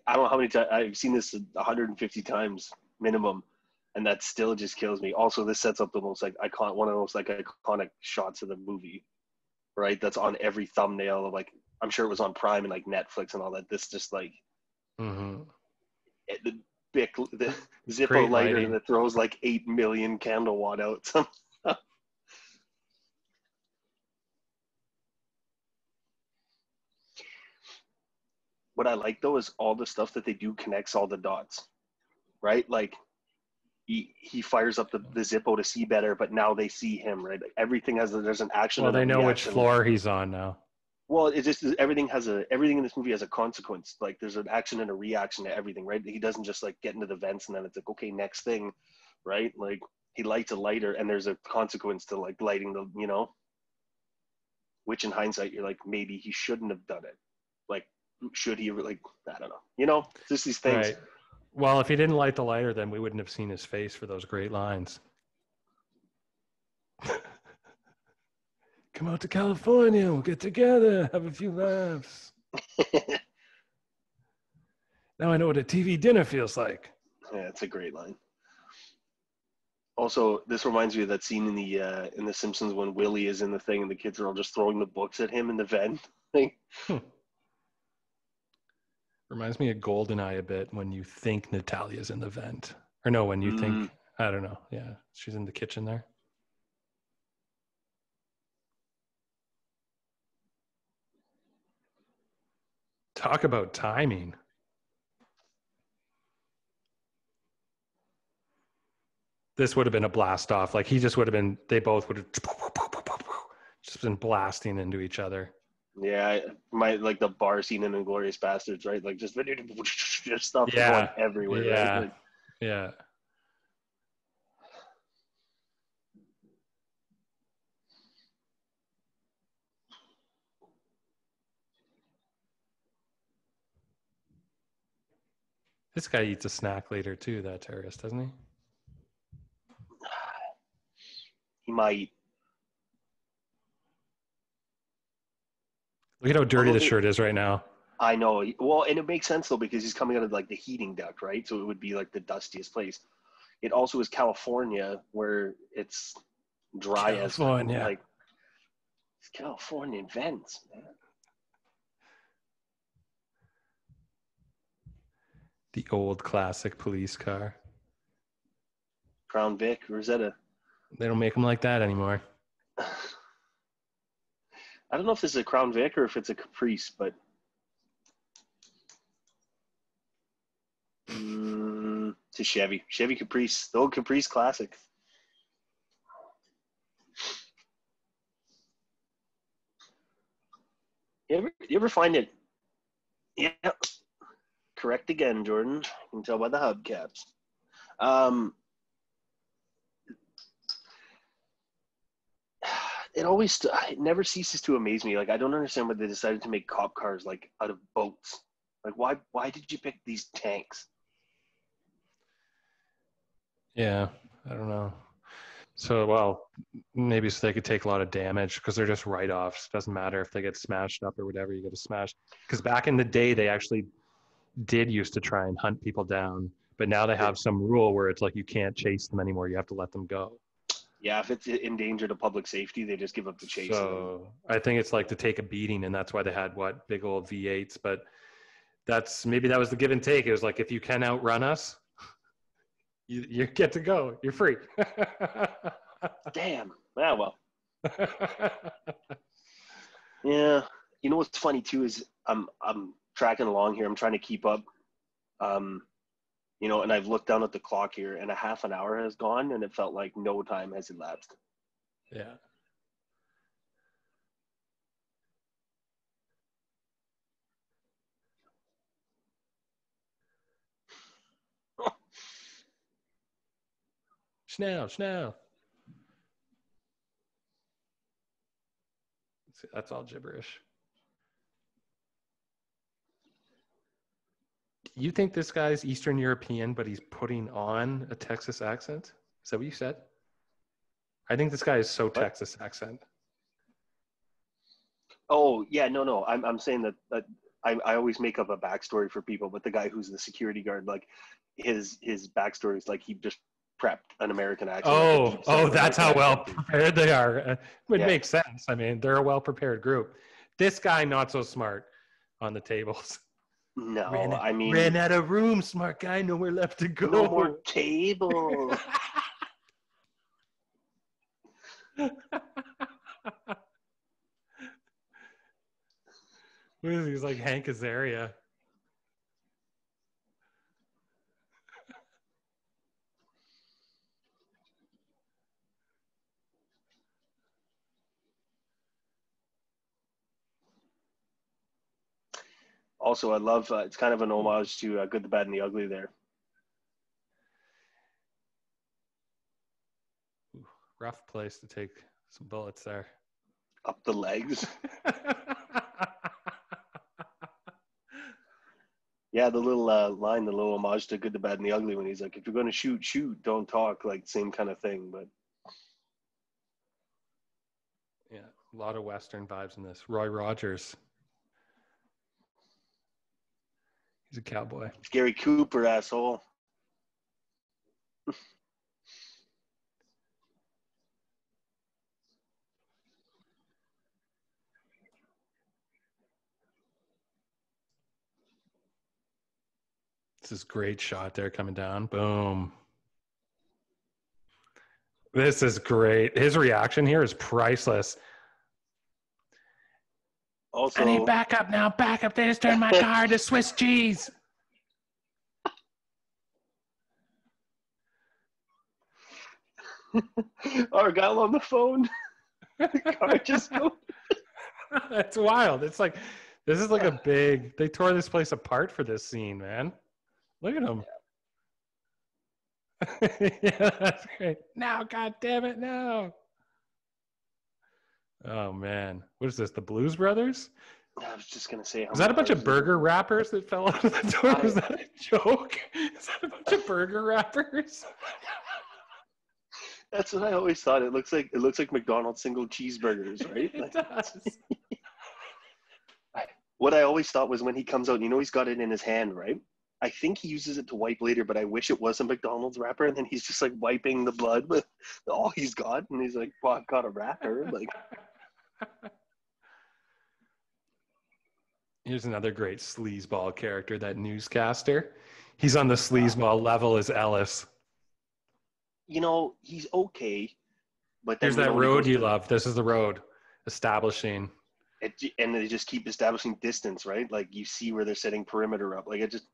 I don't know how many times I've seen this 150 times minimum, and that still just kills me. Also, this sets up the most like one of the most like iconic shots of the movie, right? That's on every thumbnail of like I'm sure it was on Prime and like Netflix and all that. This just like the the Zippo Great lighter lighting. that throws like 8 million candle watt out. What I like though is all the stuff that they do connects all the dots, right? Like he fires up the Zippo to see better, but now they see him, right? Like everything there's an action. Well, and a they know which reaction. floor he's on now. Well, it's just everything in this movie has a consequence. Like there's an action and a reaction to everything, right? He doesn't just like get into the vents and then it's like, okay, next thing, right? Like he lights a lighter and there's a consequence to like lighting the, you know, which in hindsight, you're like, maybe he shouldn't have done it. Like, should he like, I don't know, you know, just these things. Right. Well, if he didn't light the lighter, then we wouldn't have seen his face for those great lines. Come out to California, we'll get together, have a few laughs. Now I know what a TV dinner feels like. Yeah, it's a great line. Also, this reminds me of that scene in the Simpsons when Willie is in the thing and the kids are all just throwing the books at him in the vent. Reminds me of GoldenEye a bit when you think Natalia's in the vent. Or no, when you think, I don't know. Yeah, she's in the kitchen there. Talk about timing. This would have been a blast off. Like they both would have just been blasting into each other. Yeah, like the bar scene in Inglourious Bastards, right? Like just stuff going everywhere, yeah, right? Like, yeah. This guy eats a snack later too, that terrorist, doesn't he? He might. Look at how dirty the shirt is right now. I know. Well, and it makes sense though because he's coming out of like the heating duct, right? So it would be like the dustiest place. It also is California where it's dry California. as like These California vents, man. The old classic police car. Crown Vic, or is that a... They don't make them like that anymore. I don't know if this is a Crown Vic or if it's a Caprice, but it's a Chevy Caprice, the old Caprice classic. You ever find it? Yeah, correct again, Jordan. You can tell by the hubcaps. It never ceases to amaze me. Like, I don't understand why they decided to make cop cars like out of boats. Like, why did you pick these tanks? Yeah, I don't know. So, well, maybe so they could take a lot of damage because they're just write-offs. Doesn't matter if they get smashed up or whatever, you get to smash. Because back in the day, they actually did used to try and hunt people down, but now they have some rule where it's like you can't chase them anymore. You have to let them go. Yeah, if it's in danger to public safety, they just give up the chase. So I think it's like to take a beating, and that's why they had big old V8s. But maybe that was the give and take. It was like, if you can outrun us, you get to go. You're free. Damn. Yeah, well. Yeah. You know what's funny too is I'm tracking along here. I'm trying to keep up. And I've looked down at the clock here, and a half an hour has gone, and it felt like no time has elapsed. Yeah. Schnell. See, that's all gibberish. You think this guy's Eastern European, but he's putting on a Texas accent? Is that what you said? I think this guy is so Texas accent. Oh, yeah, no. I'm saying that I always make up a backstory for people, but the guy who's the security guard, like his backstory is like he just prepped an American accent. That's how well prepared they are. It makes sense. I mean, they're a well prepared group. This guy, not so smart on the tables. No, ran out of room, smart guy. Nowhere left to go. No more tables. What is he? He's like Hank Azaria. Also, I love it's kind of an homage to Good, the Bad, and the Ugly there. Ooh, rough place to take some bullets there. Up the legs. Yeah, the little line, the little homage to Good, the Bad, and the Ugly when he's like, if you're going to shoot, shoot, don't talk, like same kind of thing. But yeah, a lot of Western vibes in this. Roy Rogers. He's a cowboy. Gary Cooper, asshole. This is great shot there coming down. Boom. This is great. His reaction here is priceless. Also, I need backup now. Backup. They just turned my car to Swiss cheese. Argyle on the phone. The car just goes. That's wild. It's like, this is like a big, they tore this place apart for this scene, man. Look at him. Yeah, that's great. Now, God damn it, no. Oh, man. What is this, the Blues Brothers? I was just going to say. Is that a bunch of burger wrappers that fell out of the door? Is that a joke? Is that a bunch of burger wrappers? That's what I always thought. It looks like McDonald's single cheeseburgers, right? It does. What I always thought was when he comes out, he's got it in his hand, right? I think he uses it to wipe later, but I wish it was a McDonald's wrapper, and then he's just like wiping the blood with all he's got, and he's like, "Well, I've got a wrapper." Like, Here's another great sleazeball character, that newscaster. He's on the sleazeball level as Ellis. You know, he's okay, but Here's then that when he road goes you to love. This is the road. Establishing. and they just keep establishing distance, right? Like you see where they're setting perimeter up. Like it just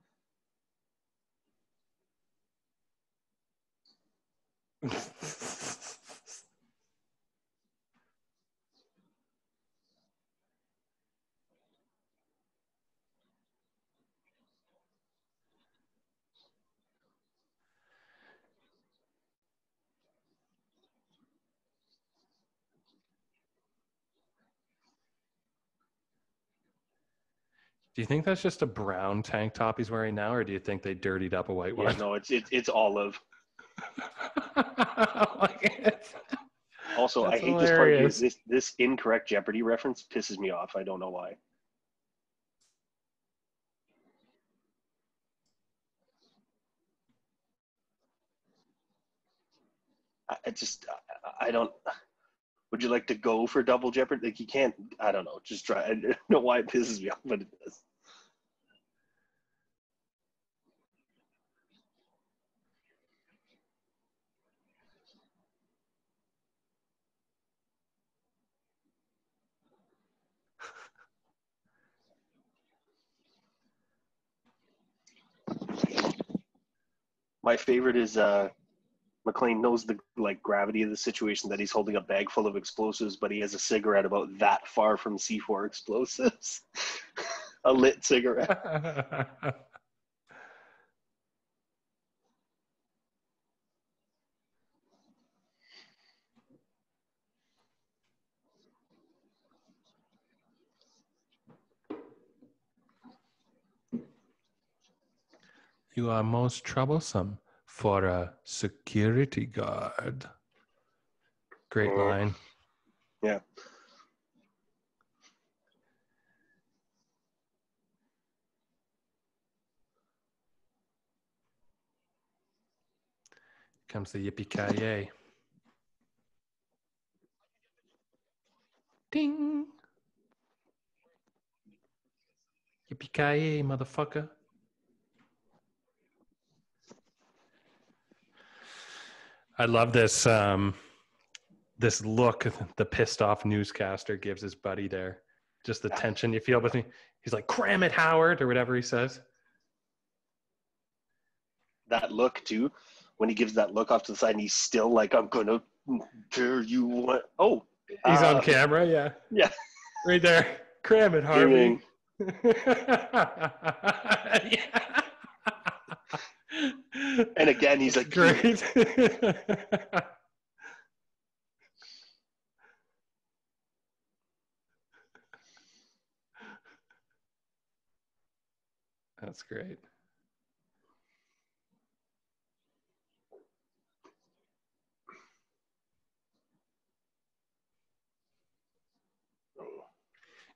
Do you think that's just a brown tank top he's wearing now, or do you think they dirtied up a white yeah, one? no, it's olive. Like, Also, I that's hate this part here. hilarious. This incorrect Jeopardy reference pisses me off. I don't know why. I just I don't. Would you like to go for double Jeopardy? Like you can't. I don't know. Just try. I don't know why it pisses me off, but it does. My favorite is McLean knows the like gravity of the situation, that he's holding a bag full of explosives, but he has a cigarette about that far from C4 explosives. A lit cigarette. You are most troublesome for a security guard. Great line. Yeah. Comes the Yippy Kai Yay. Ding. Yippee Ki Yay, motherfucker. I love this this look the pissed off newscaster gives his buddy there. Just the tension you feel between. He's like, "Cram it, Howard," or whatever he says. That look too, when he gives that look off to the side and he's still like, I'm gonna tear you what oh. He's on camera, yeah. Yeah. Right there. Cram it, Harvey. Yeah. And again he's That's like great. That's great.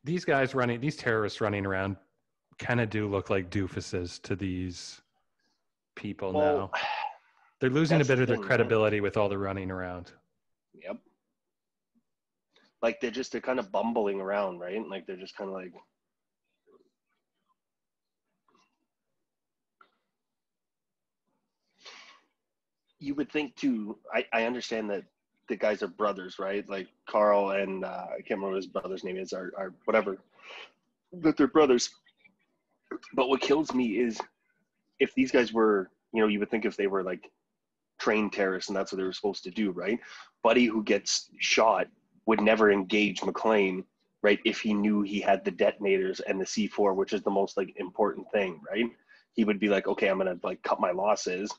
These guys running, these terrorists running around kind of do look like doofuses to these people now. They're losing a bit of their credibility with all the running around. Yep. Like they're kind of bumbling around, right? Like they're just kind of like. You would think too. I understand that the guys are brothers, right? Like Carl and I can't remember what his brother's name is, or whatever. That they're brothers. But what kills me is if these guys were, you would think if they were like trained terrorists and that's what they were supposed to do, right? Buddy who gets shot would never engage McLean, right? If he knew he had the detonators and the C4, which is the most like important thing, right? He would be like, okay, I'm gonna like cut my losses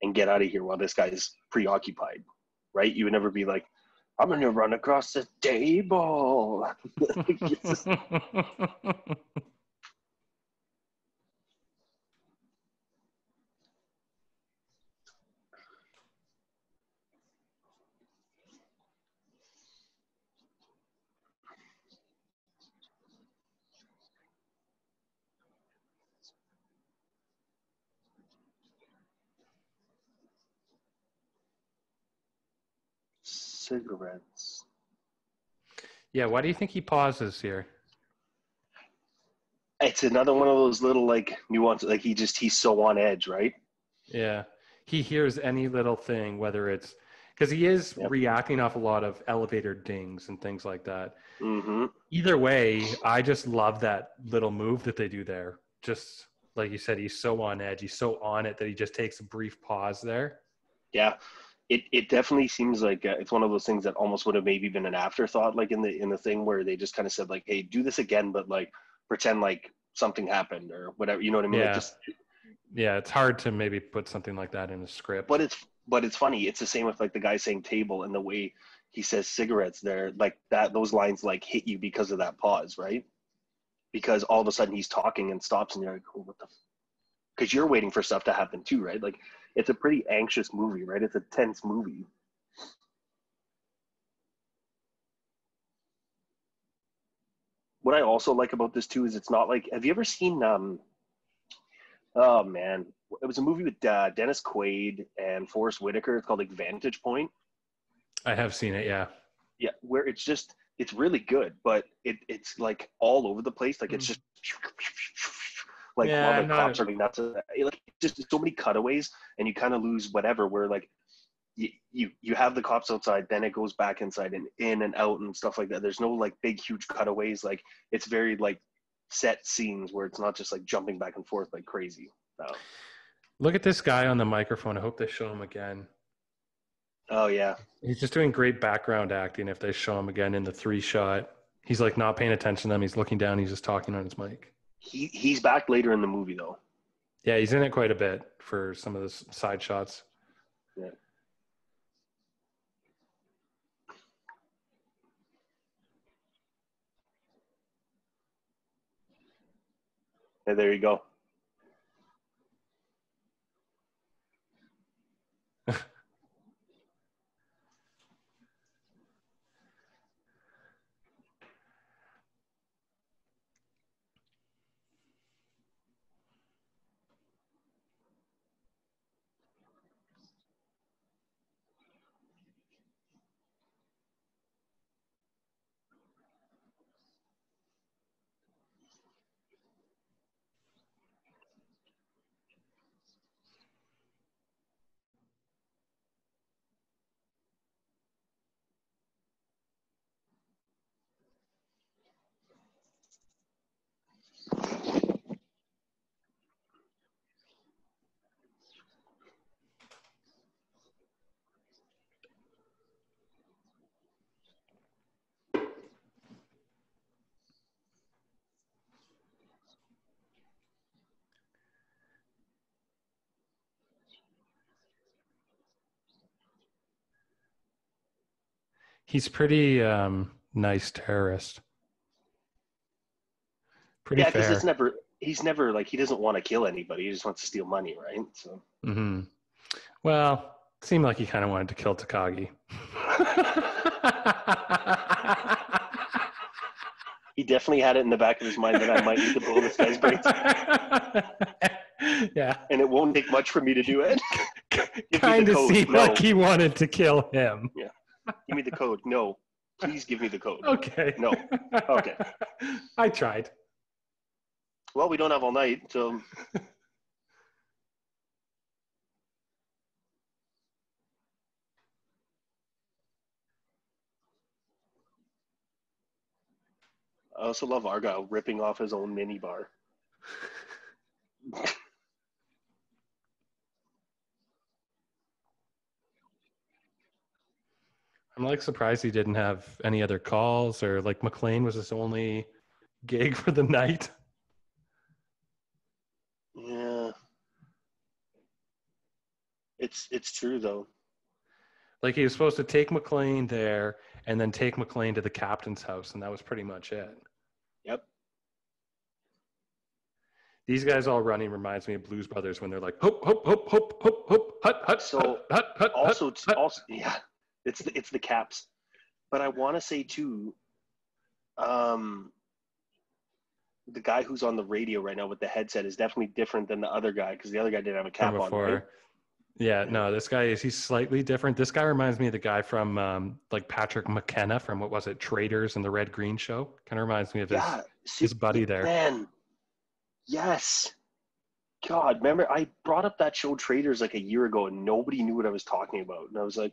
and get out of here while this guy's preoccupied, right? You would never be like, I'm gonna run across the table. Cigarettes. Yeah, why do you think he pauses here? It's another one of those little like nuances. Like he's so on edge, right? Yeah. He hears any little thing, whether it's because he is Yep. reacting off a lot of elevator dings and things like that. Mm-hmm. Either way, I just love that little move that they do there. Just like you said, he's so on edge. He's so on it that he just takes a brief pause there. Yeah. It definitely seems like it's one of those things that almost would have maybe been an afterthought, like in the thing where they just kind of said like, "Hey, do this again," but like pretend like something happened or whatever. You know what I mean? Like Yeah. just. Yeah. It's hard to maybe put something like that in a script. But it's funny. It's the same with like the guy saying table and the way he says cigarettes there, like that. Those lines like hit you because of that pause, right? Because all of a sudden he's talking and stops, and you're like, "Oh, what the?" Because you're waiting for stuff to happen too, right? Like it's a pretty anxious movie, right? It's a tense movie. What I also like about this too is it's not like. Have you ever seen? Oh man, it was a movie with Dennis Quaid and Forrest Whitaker. It's called like Vantage Point. I have seen it. Yeah. Yeah, where it's really good, but it's like all over the place. Like it's just like while Yeah. the cops are going nuts. Like just so many cutaways, and you kind of lose whatever. Where like you have the cops outside, then it goes back inside and in and out and stuff like that. There's no like big huge cutaways. Like it's very like set scenes where it's not just like jumping back and forth like crazy. Look at this guy on the microphone. I hope they show him again. Oh yeah. He's just doing great background acting. If they show him again in the 3-shot, he's like not paying attention to them. He's looking down. He's just talking on his mic. He's back later in the movie though. Yeah, he's in it quite a bit for some of the side shots. Yeah. And there you go. He's pretty nice terrorist. Pretty Yeah, because fair. he's never like he doesn't want to kill anybody. He just wants to steal money, right? So. Mm-hmm. Well, it seemed like he kind of wanted to kill Takagi. He definitely had it in the back of his mind that I might need to blow this guy's brains. Yeah. And it won't take much for me to do it. Kind of seemed like he wanted to kill him. Yeah. Give me the code. No. Please give me the code. Okay. No. Okay. I tried. Well, we don't have all night, so. I also love Argyle ripping off his own mini bar. I'm like surprised he didn't have any other calls, or like McLean was his only gig for the night. Yeah. It's true though. Like he was supposed to take McLean there and then take McLean to the captain's house, and that was pretty much it. Yep. These guys all running reminds me of Blues Brothers when they're like, hoop, hoop, hoop, hoop, hoop, hoop, hut, hut, So hut, hut, also hut. also yeah, it's the caps. But I want to say too, the guy who's on the radio right now with the headset is definitely different than the other guy because the other guy didn't have a cap on, right? Yeah, no, this guy he's slightly different. This guy reminds me of the guy from like Patrick McKenna from what was it, Traders and the Red Green Show. Kind of reminds me of his buddy there. Man, Yes. God, remember I brought up that show Traders like a year ago and nobody knew what I was talking about. And I was like,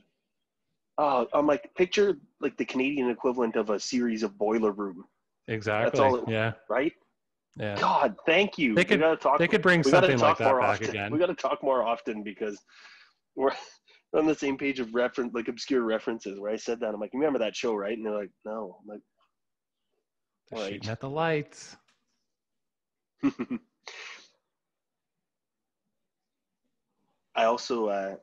oh, I'm like, picture like the Canadian equivalent of a series of Boiler Room. That's Exactly. all it, Yeah. right? Yeah. God, thank you. They could bring We gotta something like talk that more back often. again. We gotta talk more often because we're on the same page of reference, like obscure references where I said that. I'm like, you remember that show, right? And they're like, no. I'm like, They're all shooting right. at the lights. I also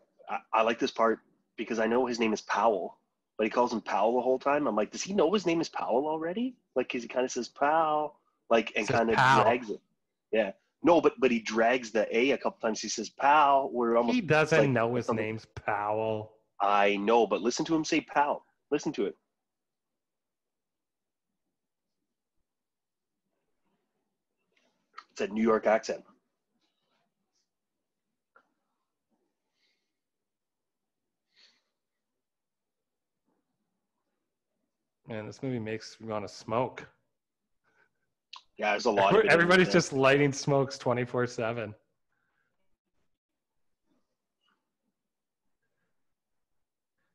I like this part because I know his name is Powell, but he calls him Powell the whole time. I'm like, does he know his name is Powell already? Like, cause he kind of says Powell, like, It and says kind of pal. drags it. Yeah. No, but he drags the A a couple times. He says Powell. We're almost He doesn't like know it's his something. name's Powell. I know, but listen to him say Powell. Listen to it. It's a New York accent. Man, this movie makes me want to smoke. Yeah, there's a lot of it in Everybody's there. just lighting smokes 24/7.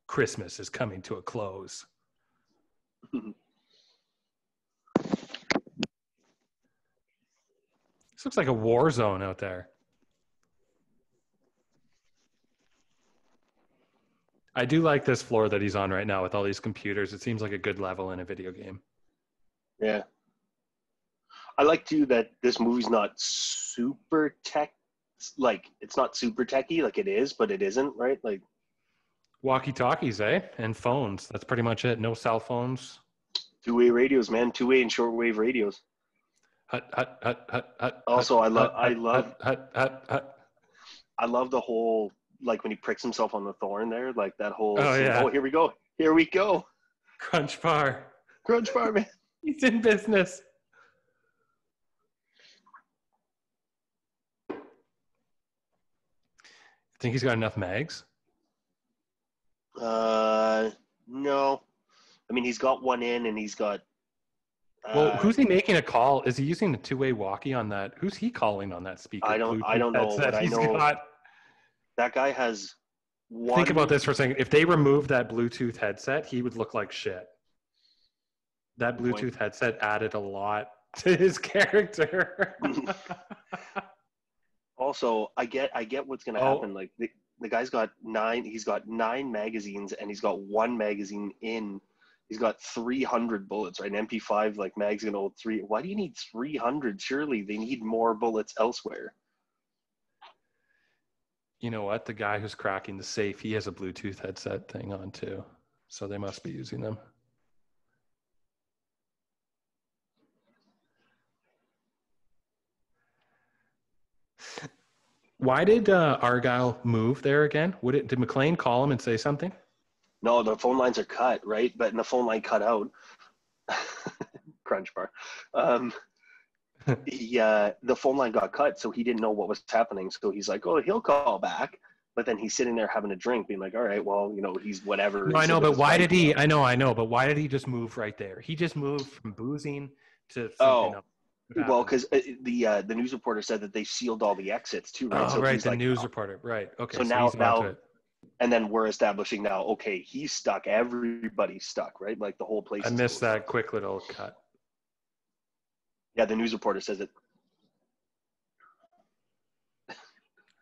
Christmas is coming to a close. This looks like a war zone out there. I do like this floor that he's on right now with all these computers. It seems like a good level in a video game. Yeah. I like too that this movie's not super tech, like it's not super techy, like it is, but it isn't, right? Like Walkie-talkies, eh? And phones. That's pretty much it. No cell phones. two-way radios, man, two-way and shortwave radios. Hut, hut, hut, hut, hut, hut, Also, hut, hut, hut, hut, hut, hut. I love the whole like when he pricks himself on the thorn there, like that whole Oh, scene. yeah. Oh, here we go, Crunch bar. Crunch Bar, man. He's in business. Think he's got enough mags? No, I mean he's got one in, and he's got. Well, who's he making a call? Is he using the two-way walkie on that? Who's he calling on that speaker? I Bluetooth don't know, headset but I he's know got. that guy has one. Think about this for a second. If they removed that Bluetooth headset, he would look like shit. That Bluetooth headset added a lot to his character. Also, I get what's gonna happen. Like the guy's got nine. He's got 9 magazines, and he's got one magazine in. He's got 300 bullets, right? An MP5 like mag's gonna hold 3. Why do you need 300? Surely they need more bullets elsewhere. You know what? The guy who's cracking the safe, he has a Bluetooth headset thing on too. So they must be using them. Why did Argyle move there again? Did McLean call him and say something? No, the phone lines are cut, right? But in the phone line cut out. Crunch bar. The phone line got cut, so he didn't know what was happening. So he's like, "Oh, he'll call back." But then he's sitting there having a drink, being like, "All right, well, he's whatever." No, I He's know, with but his why wife did he? I know, but why did he just move right there? He just moved from boozing to something Oh, else. well, because the news reporter said that they sealed all the exits too, right? Oh, So right, he's the like, news reporter. Right. Okay, so so he's onto it. and then we're establishing now, okay, he's stuck. Everybody's stuck, right? Like the whole place. I is missed closed that off. quick little cut. Yeah, the news reporter says it.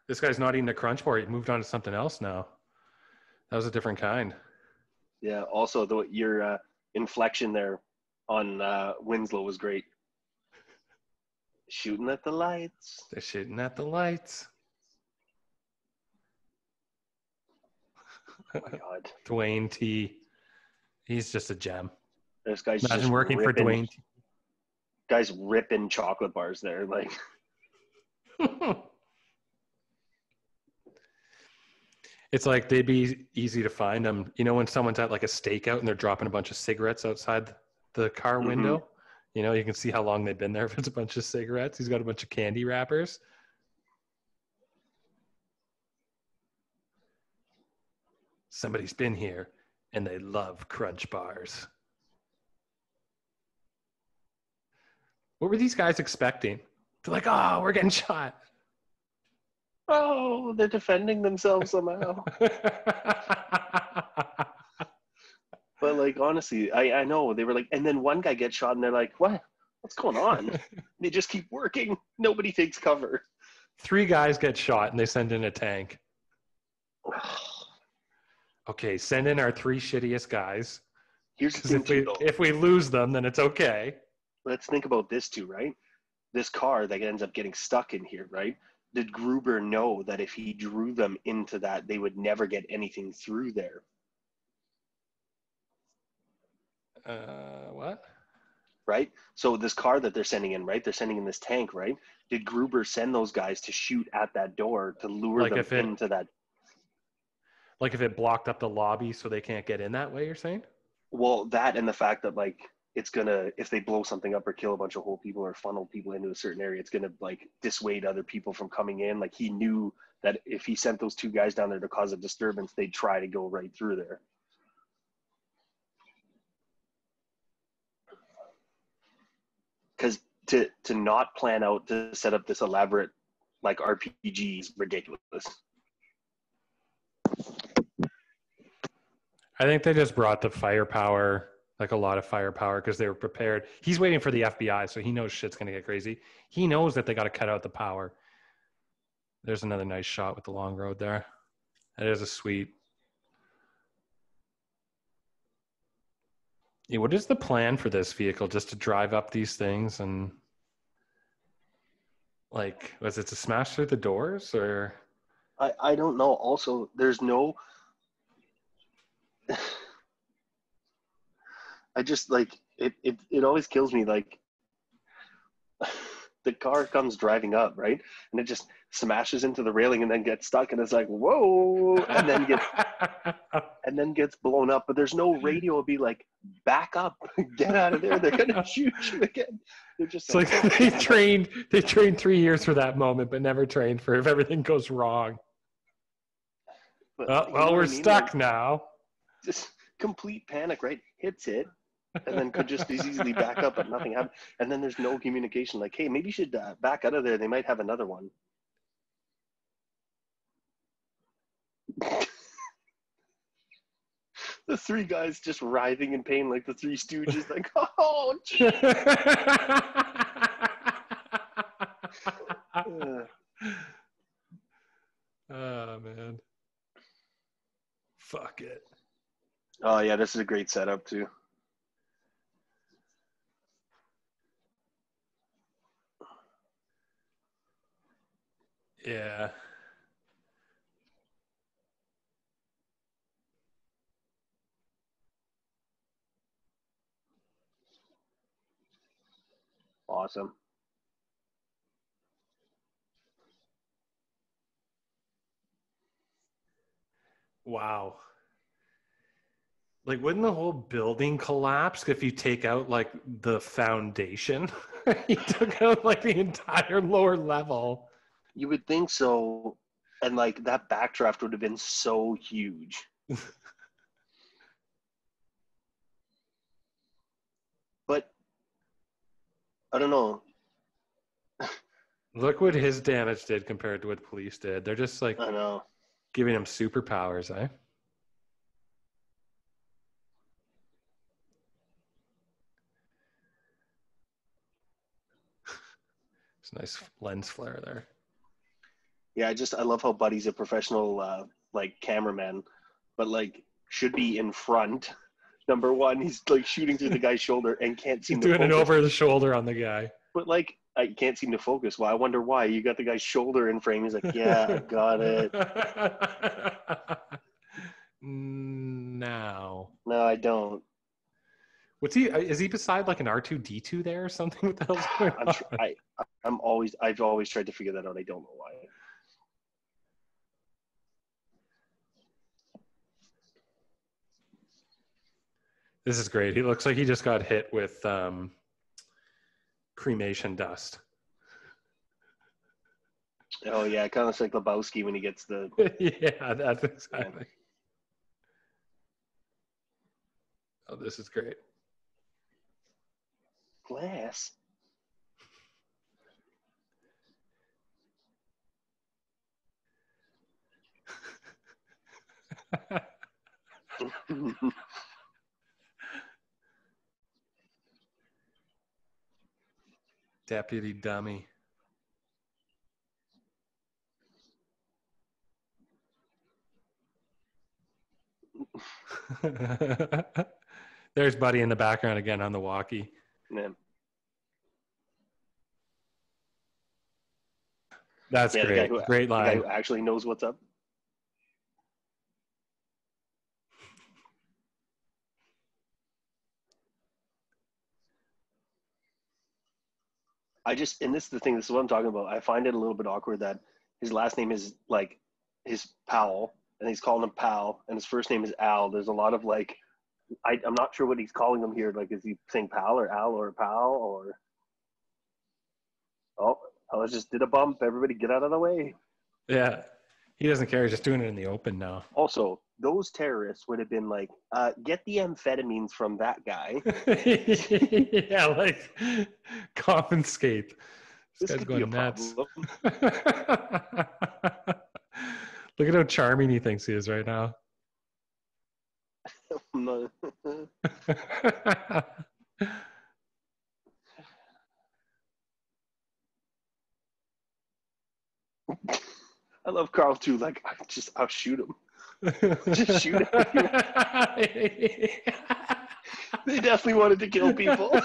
This guy's not eating a crunch bar. He moved on to something else now. That was a different kind. Yeah. Also, your inflection there on Winslow was great. Shooting at the lights. They're shooting at the lights. Oh my God. Dwayne T. He's just a gem. This guy's Imagine just working for Dwayne T. Guy's ripping chocolate bars there, like. It's like they'd be easy to find them. You know, when someone's at like a stakeout and they're dropping a bunch of cigarettes outside the car window, you can see how long they've been there if it's a bunch of cigarettes. He's got a bunch of candy wrappers. Somebody's been here and they love crunch bars. What were these guys expecting? They're like, oh, we're getting shot. Oh, they're defending themselves somehow. But like honestly, I know they were like, and then one guy gets shot, and they're like, what? What's going on? They just keep working. Nobody takes cover. 3 guys get shot, and they send in a tank. Okay, send in our 3 shittiest guys. Here's the thing, if we lose them, then it's okay. Let's think about this too, right? This car that ends up getting stuck in here, right? Did Gruber know that if he drew them into that, they would never get anything through there? What? Right? So this car that they're sending in, right? They're sending in this tank, right? Did Gruber send those guys to shoot at that door to lure them into that? Like if it blocked up the lobby so they can't get in that way, you're saying? Well, that and the fact that like it's gonna, if they blow something up or kill a bunch of whole people or funnel people into a certain area, it's gonna like dissuade other people from coming in. Like he knew that if he sent those 2 guys down there to cause a disturbance, they'd try to go right through there. Because to not plan out to set up this elaborate like RPG is ridiculous. I think they just brought the firepower, like a lot of firepower, because they were prepared. He's waiting for the FBI, so he knows shit's going to get crazy. He knows that they got to cut out the power. There's another nice shot with the long road there. That is a sweet. Yeah, what is the plan for this vehicle? Just to drive up these things and like, was it to smash through the doors or? I don't know. Also, there's no. I just like it always kills me. Like the car comes driving up, right? And it just smashes into the railing and then gets stuck, and it's like, whoa, and then gets blown up. But there's no radio to be like, back up, get out of there. They're gonna shoot you again. They're just like they trained 3 years for that moment, but never trained for if everything goes wrong. But, well, we're stuck like, now. Just complete panic, right? Hits it. And then could just as easily back up, but nothing happened. And then there's no communication. Like, hey, maybe you should back out of there. They might have another one. The 3 guys just writhing in pain, like the 3 Stooges. Like, oh, geez. Oh man, fuck it. Oh yeah, this is a great setup too. Yeah. Awesome. Wow. Like, wouldn't the whole building collapse if you take out like the foundation? He took out like the entire lower level. You would think so. And like that backdraft would have been so huge. But I don't know. Look what his damage did compared to what police did. They're just like, I know, giving him superpowers, eh? It's a nice lens flare there. Yeah, I love how Buddy's a professional like cameraman, but like should be in front. Number one, he's like shooting through the guy's shoulder and can't seem to focus. Doing it over the shoulder on the guy. But like I can't seem to focus. Well, I wonder why. You got the guy's shoulder in frame. He's like, yeah, I got it. No, I don't. What's he? Is he beside like an R2D2 there or something? What the hell's going on? I've always tried to figure that out. I don't know why. This is great. He looks like he just got hit with cremation dust. Oh yeah, kind of like Lebowski when he gets the. Yeah, that's exactly. Oh, this is great. Glass. Deputy dummy. There's Buddy in the background again on the walkie. Yeah. That's great. Great line. The guy who actually knows what's up. And this is the thing, this is what I'm talking about. I find it a little bit awkward that his last name is like his Powell, and he's calling him Pal, and his first name is Al. There's a lot of like, I'm not sure what he's calling him here. Like, is he saying Pal or Al or Pal or? Oh, I just did a bump. Everybody get out of the way. Yeah. He doesn't care. He's just doing it in the open now. Also, those terrorists would have been like, get the amphetamines from that guy. Yeah, like confiscate. This guy's could going be a nuts. problem. Look at how charming he thinks he is right now. I love Carl too. Like, I'll shoot him. Just shoot him. They definitely wanted to kill people.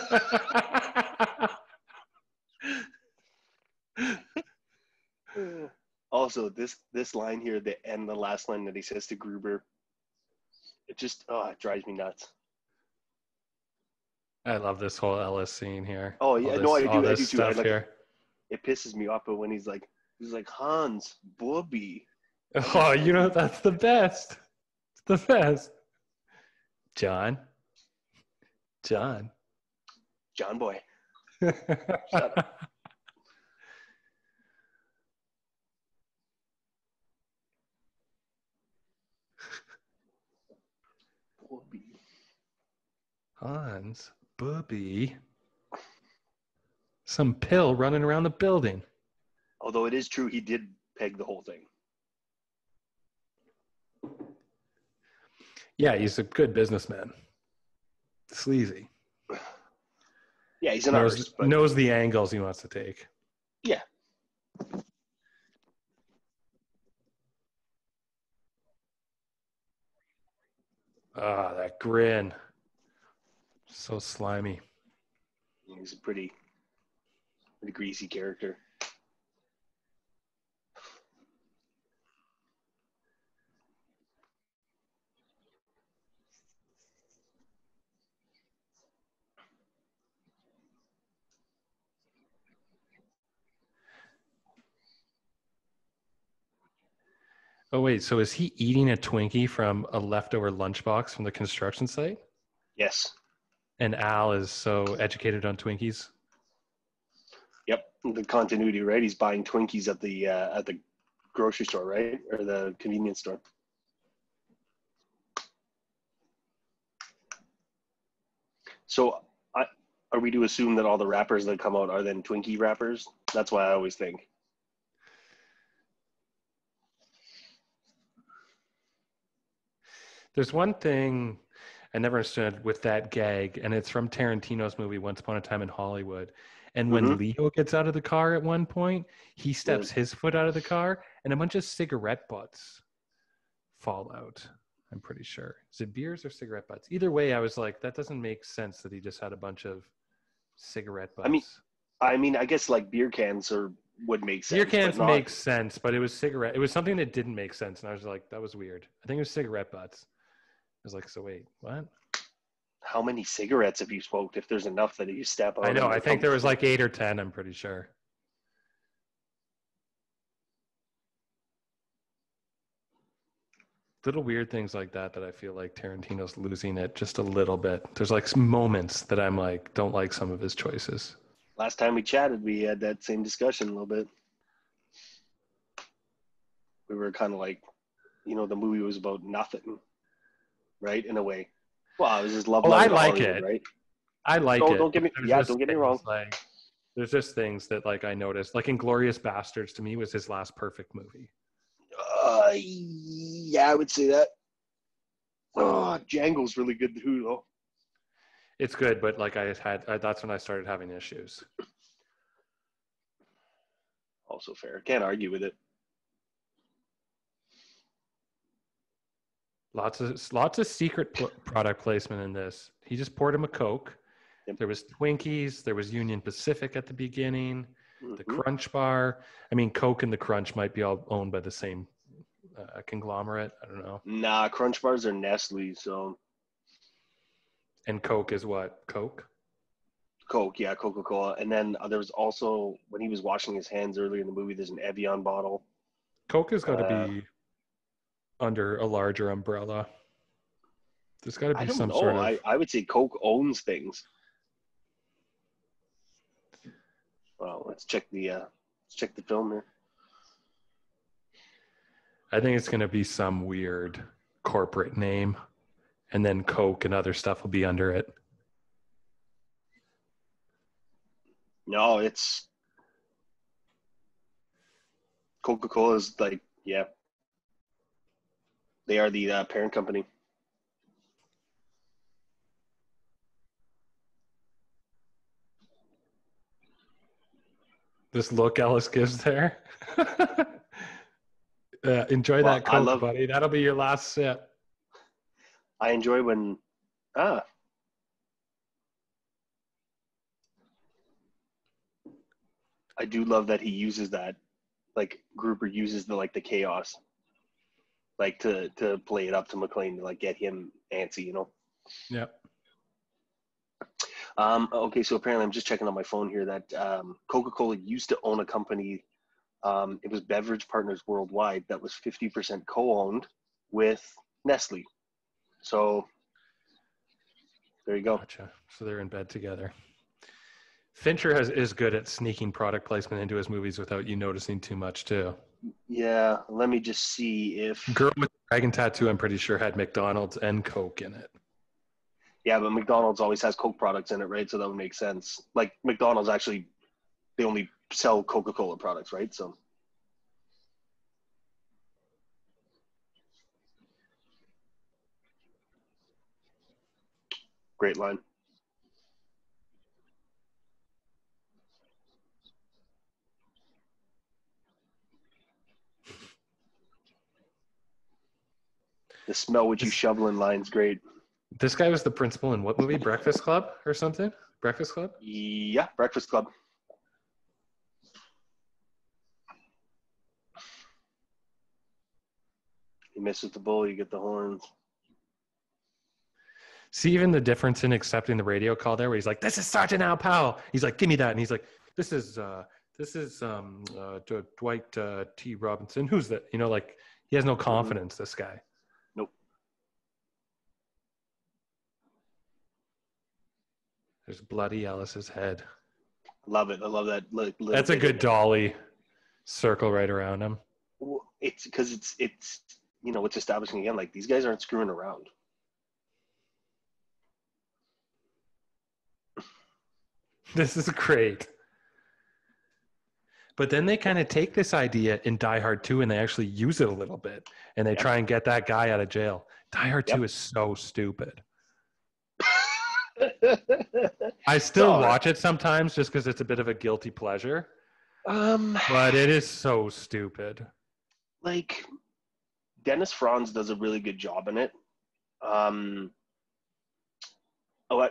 Also, this line here, the last line that he says to Gruber, it drives me nuts. I love this whole Ellis scene here. Oh yeah, I do too. Stuff here. It pisses me off, but when he's like Hans, Bobby. Oh, you know, that's the best. It's the best. John boy. Shut up. Bobby. Hans, Bobby. Some pill running around the building. Although it is true, he did peg the whole thing. Yeah, he's a good businessman. Sleazy. Yeah, he's an artist. But knows the angles he wants to take. Yeah. Ah, that grin. So slimy. He's a pretty greasy character. Oh, wait. So is he eating a Twinkie from a leftover lunchbox from the construction site? Yes. And Al is so educated on Twinkies? Yep. The continuity, right? He's buying Twinkies at the grocery store, right? Or the convenience store. So are we to assume that all the wrappers that come out are then Twinkie wrappers? That's why I always think. There's one thing I never understood with that gag, and it's from Tarantino's movie Once Upon a Time in Hollywood. And when Leo gets out of the car at one point, he steps his foot out of the car, and a bunch of cigarette butts fall out. I'm pretty sure. Is it beers or cigarette butts? Either way, I was like, that doesn't make sense that he just had a bunch of cigarette butts. I mean, I guess like beer cans would make sense. Beer cans make sense, but it was cigarette. It was something that didn't make sense, and I was like, that was weird. I think it was cigarette butts. I was like, so wait, what? How many cigarettes have you smoked if there's enough that you step out? I know. I think there was like 8 or 10, I'm pretty sure. Little weird things like that I feel like Tarantino's losing it just a little bit. There's like some moments that I'm like, don't like some of his choices. Last time we chatted, we had that same discussion a little bit. We were kind of like, the movie was about nothing, right? In a way. Well, it was just love. I like it. Right? I like it. Don't get me wrong. Like, there's just things that like I noticed. Like Inglourious Bastards to me was his last perfect movie. Yeah, I would say that. Oh, Django's really good too, though. It's good, but like that's when I started having issues. Also fair. Can't argue with it. Lots of secret product placement in this. He just poured him a Coke. Yep. There was Twinkies. There was Union Pacific at the beginning. Mm-hmm. The Crunch Bar. I mean, Coke and the Crunch might be all owned by the same conglomerate. I don't know. Nah, Crunch Bars are Nestle, so. And Coke is what? Coke? Coke, yeah, Coca-Cola. And then there was also, when he was washing his hands earlier in the movie, there's an Evian bottle. Coke has got to be under a larger umbrella. There's got to be some sort of... I would say Coke owns things. Well, let's check the film here. I think it's going to be some weird corporate name, and then Coke and other stuff will be under it. No, it's Coca-Cola is like, yeah. They are the parent company. This look Ellis gives there. Enjoy that Coke, buddy. That'll be your last sip. I enjoy when... I do love that he uses that, like, Grouper uses the chaos, like, to play it up to McClane to, like, get him antsy, you know? Yep. Okay, so apparently I'm just checking on my phone here that Coca-Cola used to own a company. It was Beverage Partners Worldwide that was 50% co-owned with Nestle. So there you go. Gotcha. So they're in bed together. Fincher is good at sneaking product placement into his movies without you noticing too much too. Yeah, let me just see if... Girl with the Dragon Tattoo, I'm pretty sure, had McDonald's and Coke in it. Yeah, but McDonald's always has Coke products in it, right? So that would make sense. Like, McDonald's actually, they only sell Coca-Cola products, right? So... Great line. The smell what you shoveling line's great. This guy was the principal in what movie? Breakfast Club or something? Breakfast Club? Yeah, Breakfast Club. You miss with the bull, you get the horns. See even the difference in accepting the radio call there, where he's like, "This is Sergeant Al Powell." He's like, "Give me that," and he's like, "This is Dwight T. Robinson." Who's that? You know, like he has no confidence. This guy. Nope. There's Bloody Ellis's head. Love it. I love that. That's a good dolly circle right around him. Well, it's because it's you know, it's establishing again, like these guys aren't screwing around. This is great. But then they kind of take this idea in Die Hard 2 and they actually use it a little bit. And they try and get that guy out of jail. Die Hard 2 is so stupid. I still watch it sometimes just because it's a bit of a guilty pleasure. But it is so stupid. Like, Dennis Franz does a really good job in it.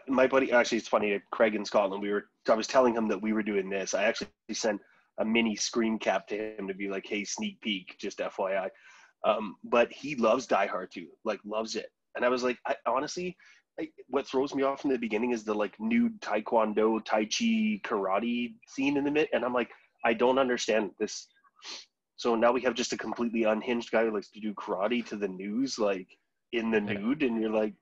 My buddy, actually, it's funny, Craig in Scotland, I was telling him that we were doing this. I actually sent a mini screen cap to him to be like, hey, sneak peek, just FYI. But he loves Die Hard 2, like loves it. And I was like, honestly, what throws me off in the beginning is the like nude Taekwondo, Tai Chi, karate scene in the mid. And I'm like, I don't understand this. So now we have just a completely unhinged guy who likes to do karate to the news, like in the nude. And you're like,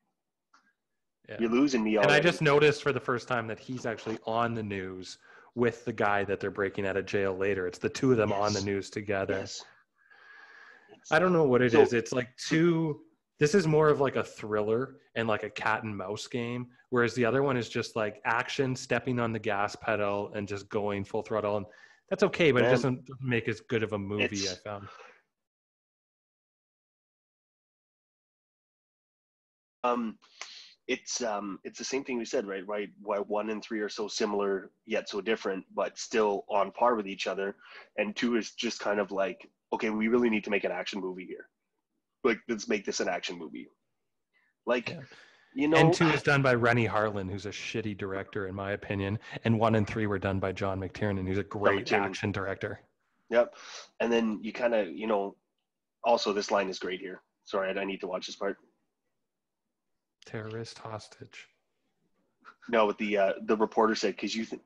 you're losing me already. And I just noticed for the first time that he's actually on the news with the guy that they're breaking out of jail later. It's the two of them on the news together. Yes. I don't know what it is. It's like this is more of like a thriller and like a cat and mouse game, whereas the other one is just like action, stepping on the gas pedal and just going full throttle. And that's okay, but it doesn't make as good of a movie, I found. it's the same thing we said, right? Why 1 and 3 are so similar yet so different, but still on par with each other, and 2 is just kind of like, okay, we really need to make an action movie here. Like, let's make this an action movie. Like, Yeah. you know, And 2 is done by Rennie Harlan, who's a shitty director in my opinion, and 1 and 3 were done by John McTiernan, who's a great action director. Yep. And then you kind of, you know, also this line is great here. Sorry, I need to watch this part. Terrorist hostage. No, what the reporter said, because you think.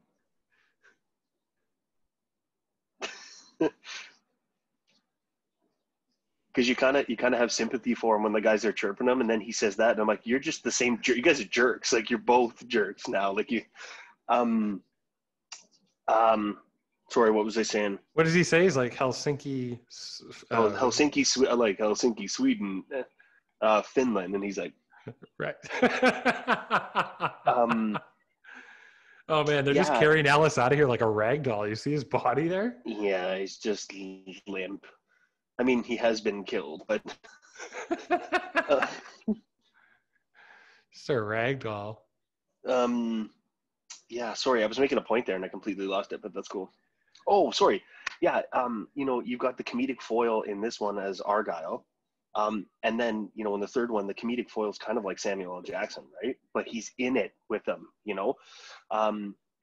Because you kind of have sympathy for him when the guys are chirping him, and then he says that, and I'm like, you're just the same jerk. You guys are jerks. Like, you're both jerks now. Like, you, sorry, what was I saying? What does he say? He's like Helsinki. Helsinki, Sweden, Finland, and he's like, right. Oh man, they're just carrying Ellis out of here like a rag doll. You see his body there? Yeah, he's just limp. I mean, he has been killed, but just a rag doll. Yeah, sorry, I was making a point there and I completely lost it, but that's cool. Oh, sorry. Yeah, you know, you've got the comedic foil in this one as Argyle. And then, you know, in the third one, the comedic foil is kind of like Samuel L. Jackson, right? But he's in it with them, you know?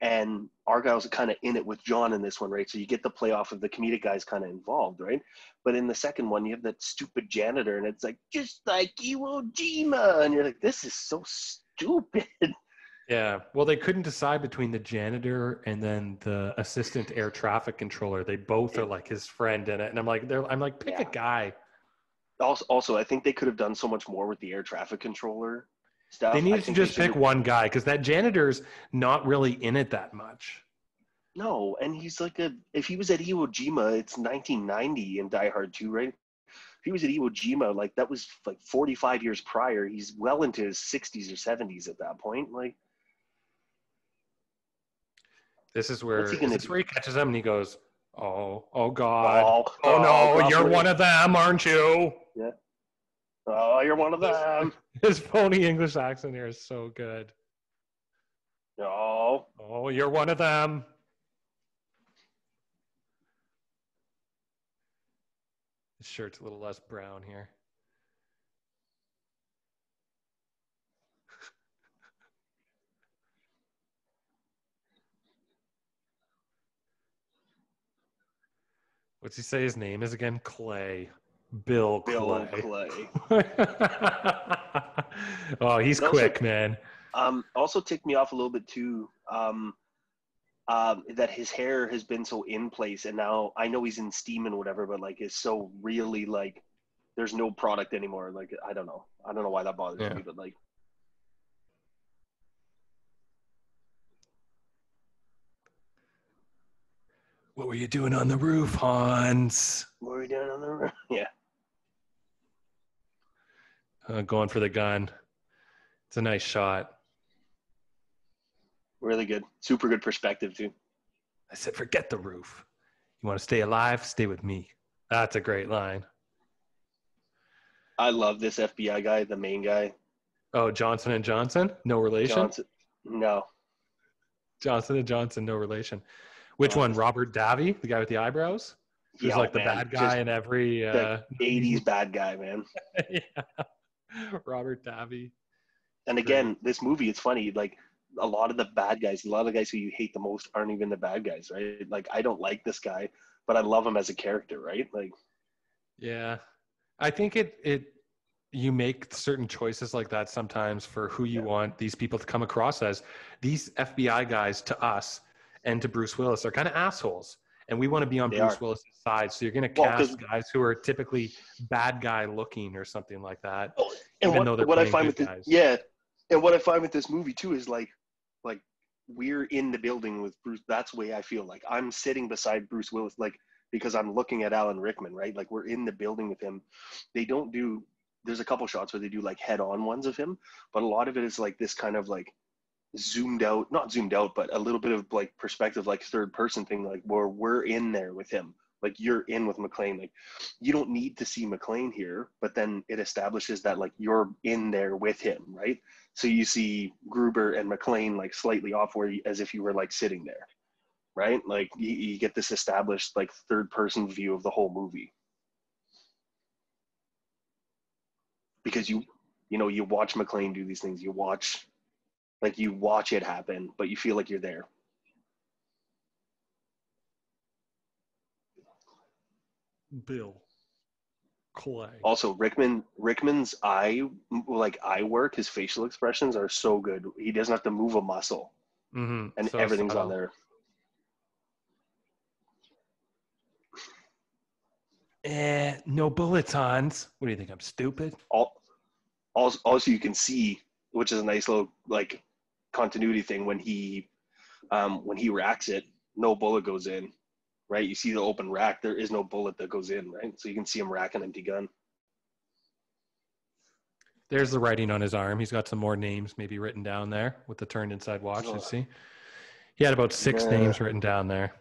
And Argyle's kind of in it with John in this one, right? So you get the playoff of the comedic guys kind of involved, right? But in the second one, you have that stupid janitor, and it's like, just like Iwo Jima. And you're like, this is so stupid. Yeah. Well, they couldn't decide between the janitor and then the assistant air traffic controller. They both are like his friend in it. And I'm like, pick a guy. Also, I think they could have done so much more with the air traffic controller stuff. They needed to just pick one guy, because that janitor's not really in it that much. No, and he's like if he was at Iwo Jima, it's 1990 in Die Hard 2, right? If he was at Iwo Jima, like, that was like 45 years prior. He's well into his 60s or 70s at that point. Like, this is where he catches him and he goes, oh God. Oh no, God, you're one of them, aren't you? Yeah. Oh, you're one of them. His phony English accent here is so good. Oh, you're one of them. His shirt's a little less brown here. What's he say his name is again? Clay. Bill Clay. Oh, he's quick, man. Also ticked me off a little bit too, that his hair has been so in place, and now I know he's in steam and whatever, but like, it's so really like there's no product anymore. Like, I don't know why that bothers me, but like. What were you doing on the roof, Hans? What were you doing on the roof? Yeah. Going for the gun. It's a nice shot. Really good. Super good perspective, too. I said, forget the roof. You want to stay alive? Stay with me. That's a great line. I love this FBI guy, the main guy. Oh, Johnson & Johnson? No relation? No. Johnson & Johnson, no relation. Which one? Robert Davi, the guy with the eyebrows? Who's like the bad guy in every... the 80s bad guy, man. Yeah. Robert Davi. And again, this movie, it's funny, like, a lot of the bad guys, a lot of the guys who you hate the most aren't even the bad guys, right? Like, I don't like this guy, but I love him as a character, right? Like, yeah. I think you make certain choices like that sometimes for who you want these people to come across as. These FBI guys to us and to Bruce Willis are kind of assholes. And we want to be on Bruce Willis's side. So you're going to cast guys who are typically bad guy looking or something like that. Oh, and what I find with guys. And what I find with this movie too is like we're in the building with Bruce. That's the way I feel. Like, I'm sitting beside Bruce Willis, like, because I'm looking at Alan Rickman, right? Like, we're in the building with him. There's a couple shots where they do like head-on ones of him, but a lot of it is like this kind of like not zoomed out, but a little bit of like perspective, like third person thing, like where we're in there with him Like you're in with McClane. Like you don't need to see McClane here, but then it establishes that like you're in there with him, right? So you see Gruber and McClane like slightly off where as if you were like sitting there, right? Like you get this established like third person view of the whole movie. Because you watch McClane do these things, you watch it happen, but you feel like you're there. Bill Clay. Also, Rickman's eye work, his facial expressions are so good. He doesn't have to move a muscle, and so everything's subtle. on there. No bullets, Hans. What do you think? I'm stupid? Also, you can see, which is a nice little like continuity thing, when he racks it, no bullet goes in. Right, you see the open rack. There is no bullet that goes in, right? So you can see him rack an empty gun. There's the writing on his arm. He's got some more names maybe written down there with the turned inside watch. You see, he had about 6 names written down there.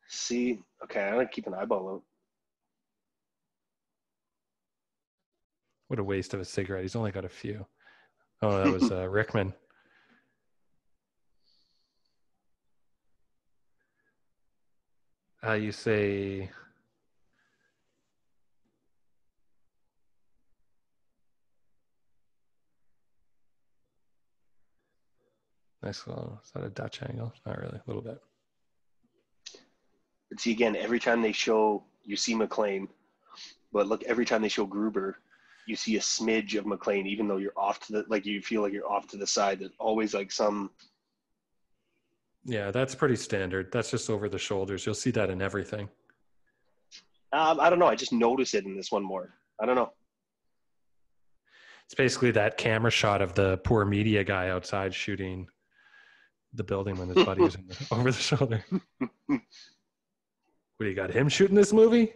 See, okay, I'm gonna keep an eyeball out. What a waste of a cigarette. He's only got a few. Oh, that was Rickman. You say nice little, is that a Dutch angle? Not really, a little bit. But see, again, every time they show, you see McClane, but look, every time they show Gruber, you see a smidge of McClane, even though you're off to the, like you feel like you're off to the side. There's always like some. Yeah, that's pretty standard. That's just over the shoulders. You'll see that in everything. I don't know. I just notice it in this one more. I don't know. It's basically that camera shot of the poor media guy outside shooting the building when his buddy was over the shoulder. What do you got him shooting this movie?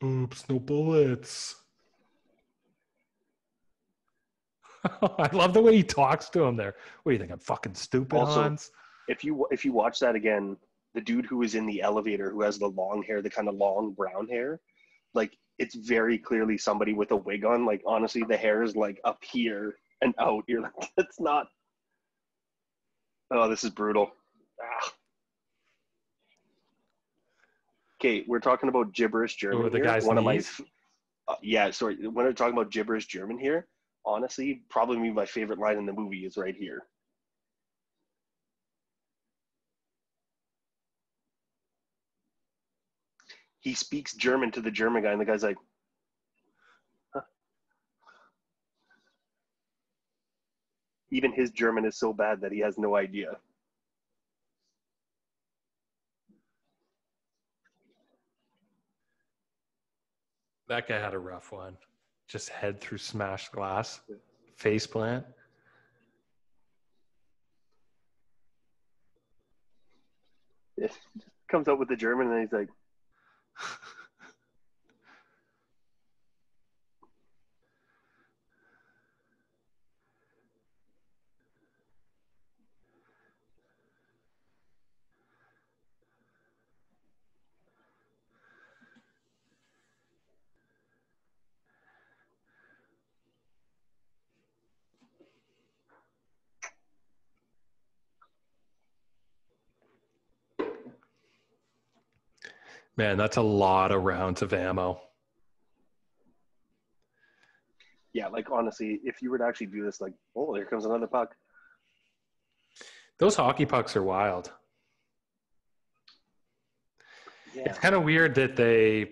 Oops, no bullets. I love the way he talks to him there. What do you think? I'm fucking stupid, Also, Hans? If you watch that again, the dude who is in the elevator who has the long hair, the kind of long brown hair, like it's very clearly somebody with a wig on. Like honestly, the hair is like up here and out. You're like, that's not. Oh, this is brutal. Ah. Okay, we're talking about gibberish German Oh, the here. guy's One knees? of my, yeah, sorry. When we're talking about gibberish German here, honestly, probably my favorite line in the movie is right here. He speaks German to the German guy, and the guy's like, huh. Even his German is so bad that he has no idea. That guy had a rough one. Just head through smashed glass, face plant. It comes out with the German, and he's like, Man, that's a lot of rounds of ammo. yeah, like honestly, if you were to actually do this, like, oh, here comes another puck. Those hockey pucks are wild. Yeah. It's kind of weird that they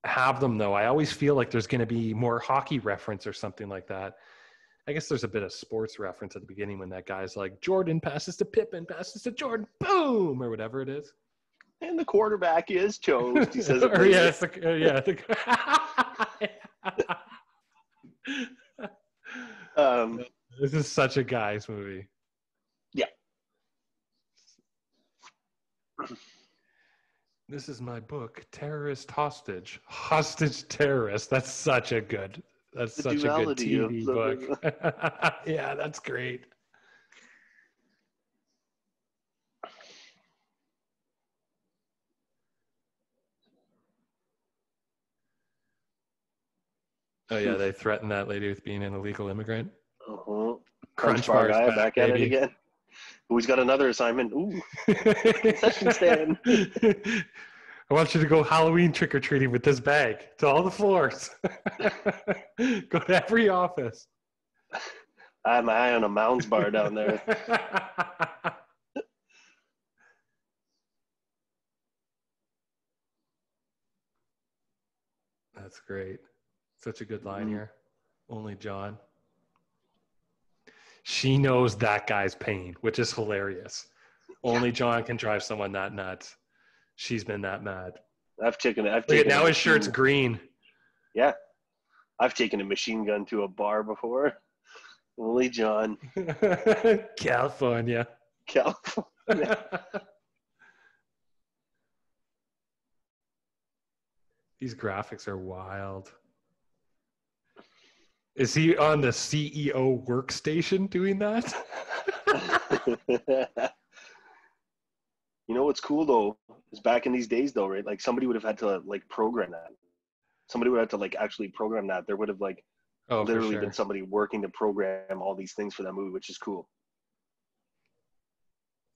have them, though. I always feel like there's going to be more hockey reference or something like that. I guess there's a bit of sports reference at the beginning when that guy's like, Jordan passes to Pippen, passes to Jordan, boom, or whatever it is. And the quarterback is Chose. He says it. Or yes, this is such a guy's movie. Yeah. This is my book, Terrorist Hostage. Hostage Terrorist. That's such a good TV book. Yeah, that's great. Oh yeah, they threatened that lady with being an illegal immigrant. Uh-huh. Crunch Bar's guy back, at it baby. again. Ooh, he's got another assignment. Ooh, concession stand. I want you to go Halloween trick-or-treating with this bag to all the floors. Go to every office. I have my eye on a Mounds bar down there. That's great. Such a good line here. Only John. She knows that guy's pain, which is hilarious. Only John can drive someone that nuts. She's been that mad. I've taken now his shirt's green. Yeah. I've taken a machine gun to a bar before. Only John. California. These graphics are wild. Is he on the CEO workstation doing that? You know what's cool though is back in these days though, right? Like somebody would have had to like program that. Somebody would have to like actually program that. There would have like literally been somebody working to program all these things for that movie, which is cool.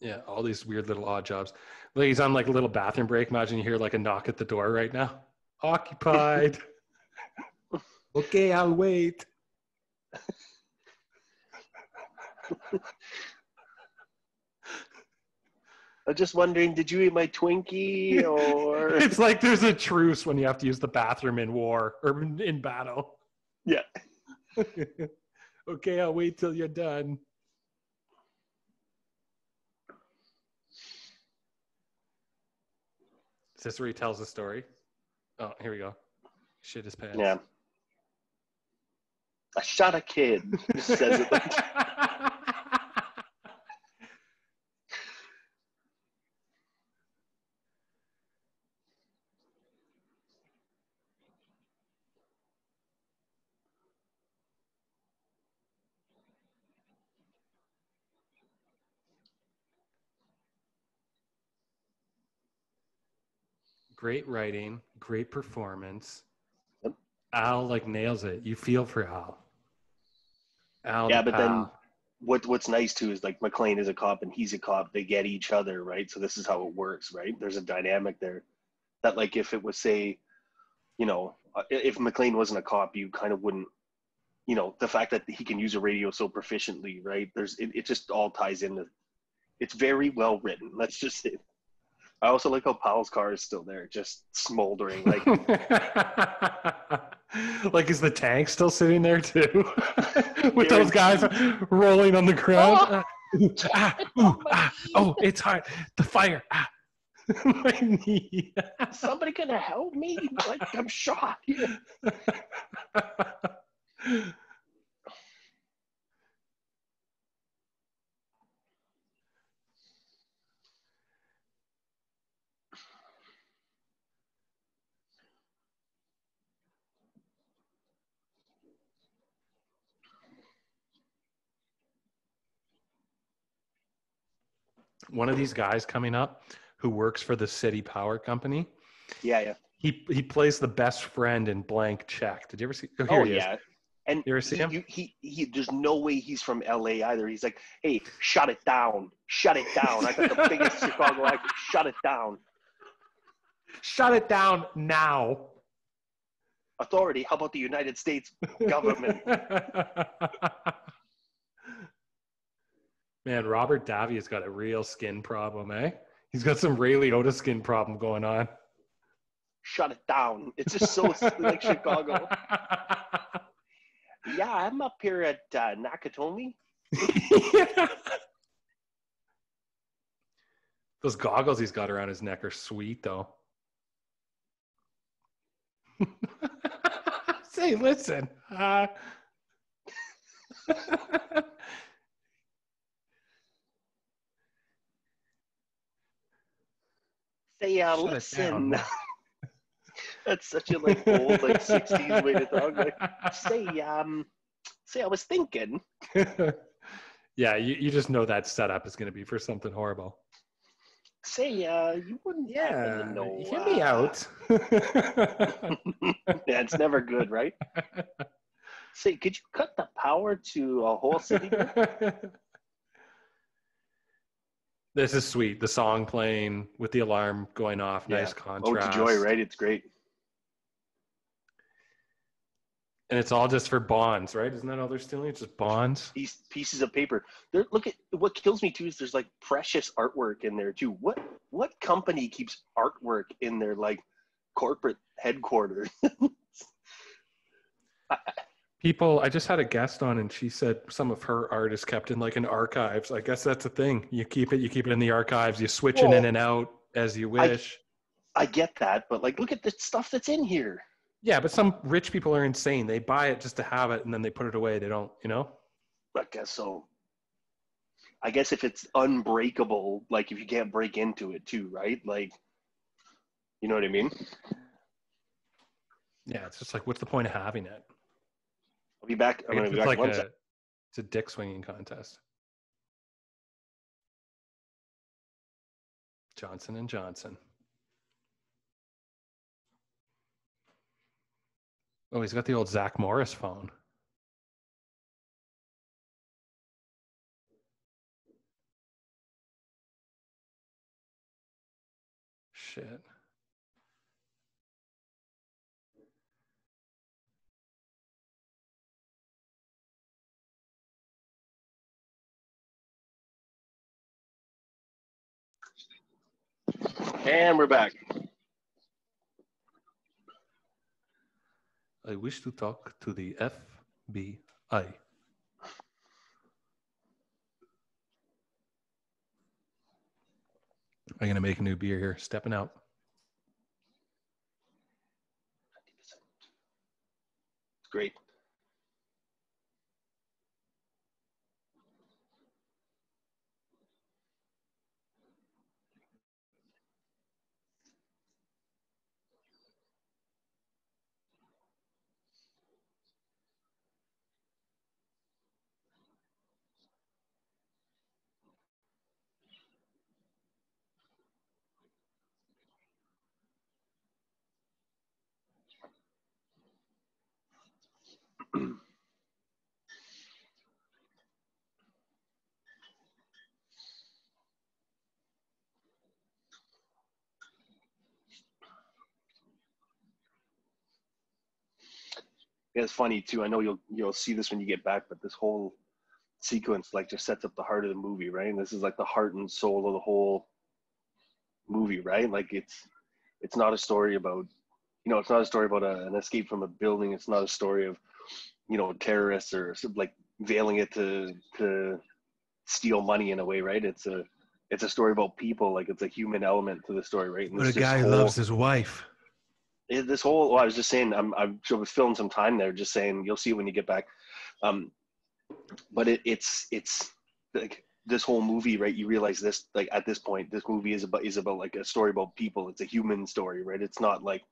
Yeah, all these weird little odd jobs. Like he's on like a little bathroom break. Imagine you hear like a knock at the door right now. Occupied. Okay, I'll wait. I'm just wondering, did you eat my Twinkie or? It's like there's a truce when you have to use the bathroom in war or in battle. Yeah. Okay, I'll wait till you're done. Is this where he tells the story? Oh, here we go. Shit his pants. Yeah. I shot a kid. He says it like. Great writing, great performance. Yep. Al like nails it. You feel for Al. Yeah, but then what's nice too is like McClane is a cop and he's a cop. They get each other, right? So this is how it works, right? There's a dynamic there that like if it was say, you know, if McClane wasn't a cop, you kind of wouldn't, you know, the fact that he can use a radio so proficiently, right? It just all ties into. It's very well written. Let's just say. I also like how Powell's car is still there, just smoldering. Like, like is the tank still sitting there too? With those guys rolling on the ground. Oh, it's hard. The fire. My knee. Somebody gonna help me? Like I'm shot. One of these guys coming up who works for the city power company. Yeah. He plays the best friend in Blank Check. Did you ever see? Oh, here he is. And you ever see him? He there's no way he's from LA either. He's like, hey, shut it down. Shut it down. I got the biggest Chicago accent. Shut it down. Shut it down now. Authority, how about the United States government? Man, Robert Davi's got a real skin problem, eh? He's got some Ray Liotta skin problem going on. Shut it down. It's just so like Chicago. Yeah, I'm up here at Nakatomi. Yeah. Those goggles he's got around his neck are sweet, though. Say, listen. Say, listen. That's such a like old like 60s way to talk. Like, say, I was thinking. Yeah, you just know that setup is going to be for something horrible. Say, you wouldn't happen to Yeah, know. hear me out. Yeah, it's never good, right? Say, could you cut the power to a whole city group? This is sweet. The song playing with the alarm going off. Yeah. Nice Ode to Joy, contrast. right? It's great. And it's all just for bonds, right? Isn't that all they're stealing? It's just bonds. These pieces of paper. Look at what kills me too is there's like precious artwork in there too. What company keeps artwork in their like corporate headquarters? People, I just had a guest on and she said some of her art is kept in like an archives. I guess that's a thing. You keep it in the archives. You switch it in and out as you wish. I get that, but like look at the stuff that's in here. Yeah, but some rich people are insane. They buy it just to have it and then they put it away. They don't, I guess so. I guess if it's unbreakable, like if you can't break into it too, right? Like, you know what I mean? Yeah, it's just like, what's the point of having it? I'll be back. I'm going to be It's back like in 1 second. it's a dick swinging contest. Johnson and Johnson. Oh, he's got the old Zach Morris phone. Shit. And we're back. I wish to talk to the FBI. I'm going to make a new beer here. Stepping out. It's great. Yeah, it's funny too. I know you'll see this when you get back, but this whole sequence like just sets up the heart of the movie, right? And this is like the heart and soul of the whole movie, right? Like it's not a story about it's not a story about an escape from a building. It's not a story of terrorists or like veiling it to steal money in a way, right? It's a story about people. Like it's a human element to the story, right? And But a guy who loves his wife. This whole, well, I was just saying, I'm sure filling some time there, just saying, you'll see when you get back. But it's like this whole movie, right? You realize this, like at this point, this movie is about like a story about people. It's a human story, right? It's not like,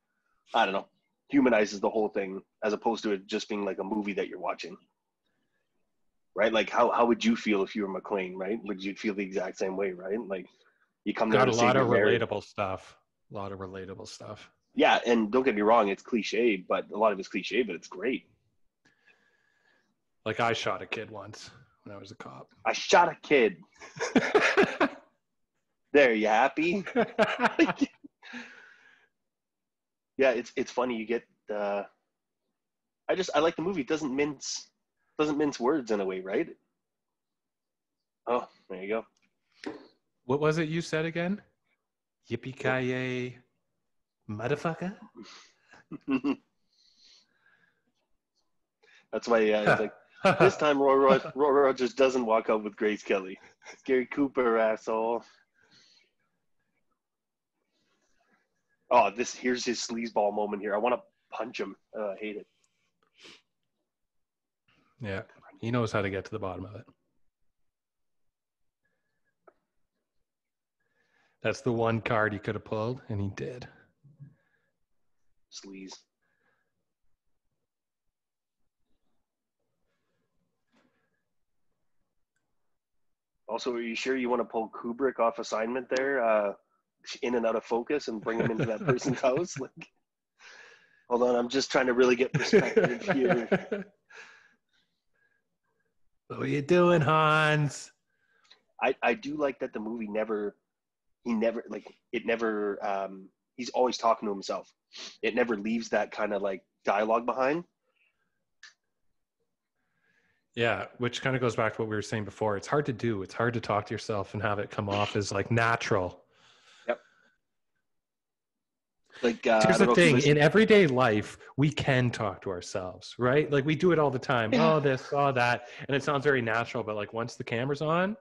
I don't know, humanizes the whole thing as opposed to it just being like a movie that you're watching, right? Like how would you feel if you were McLean, right? Would you feel the exact same way, right? Like you come there Got to a save lot your of marriage. relatable stuff. A lot of relatable stuff. Yeah, and don't get me wrong, it's cliche, but a lot of it's cliche, but it's great. Like I shot a kid once when I was a cop. I shot a kid. There, you happy? Yeah, it's funny. You get I like the movie. It doesn't mince words in a way, right? Oh, there you go. What was it you said again? Yippy Kai Yay motherfucker? That's why it's like this time Roy Rogers doesn't walk out with Grace Kelly. Gary Cooper, asshole. Oh, here's his sleazeball moment here. I want to punch him. I hate it. Yeah, he knows how to get to the bottom of it. That's the one card he could have pulled, and he did. Sleaze. Also, are you sure you want to pull Kubrick off assignment there, in and out of focus, and bring him into that person's house? Like, hold on, I'm just trying to really get perspective here. What are you doing, Hans? I do like that the movie he's always talking to himself. It never leaves that kind of like dialogue behind. Yeah, which kind of goes back to what we were saying before. It's hard to do. It's hard to talk to yourself and have it come off as like natural. Yep. Like, Here's the thing, in everyday life, we can talk to ourselves, right? Like we do it all the time. Yeah. Oh, this, oh, that. And it sounds very natural, but like once the camera's on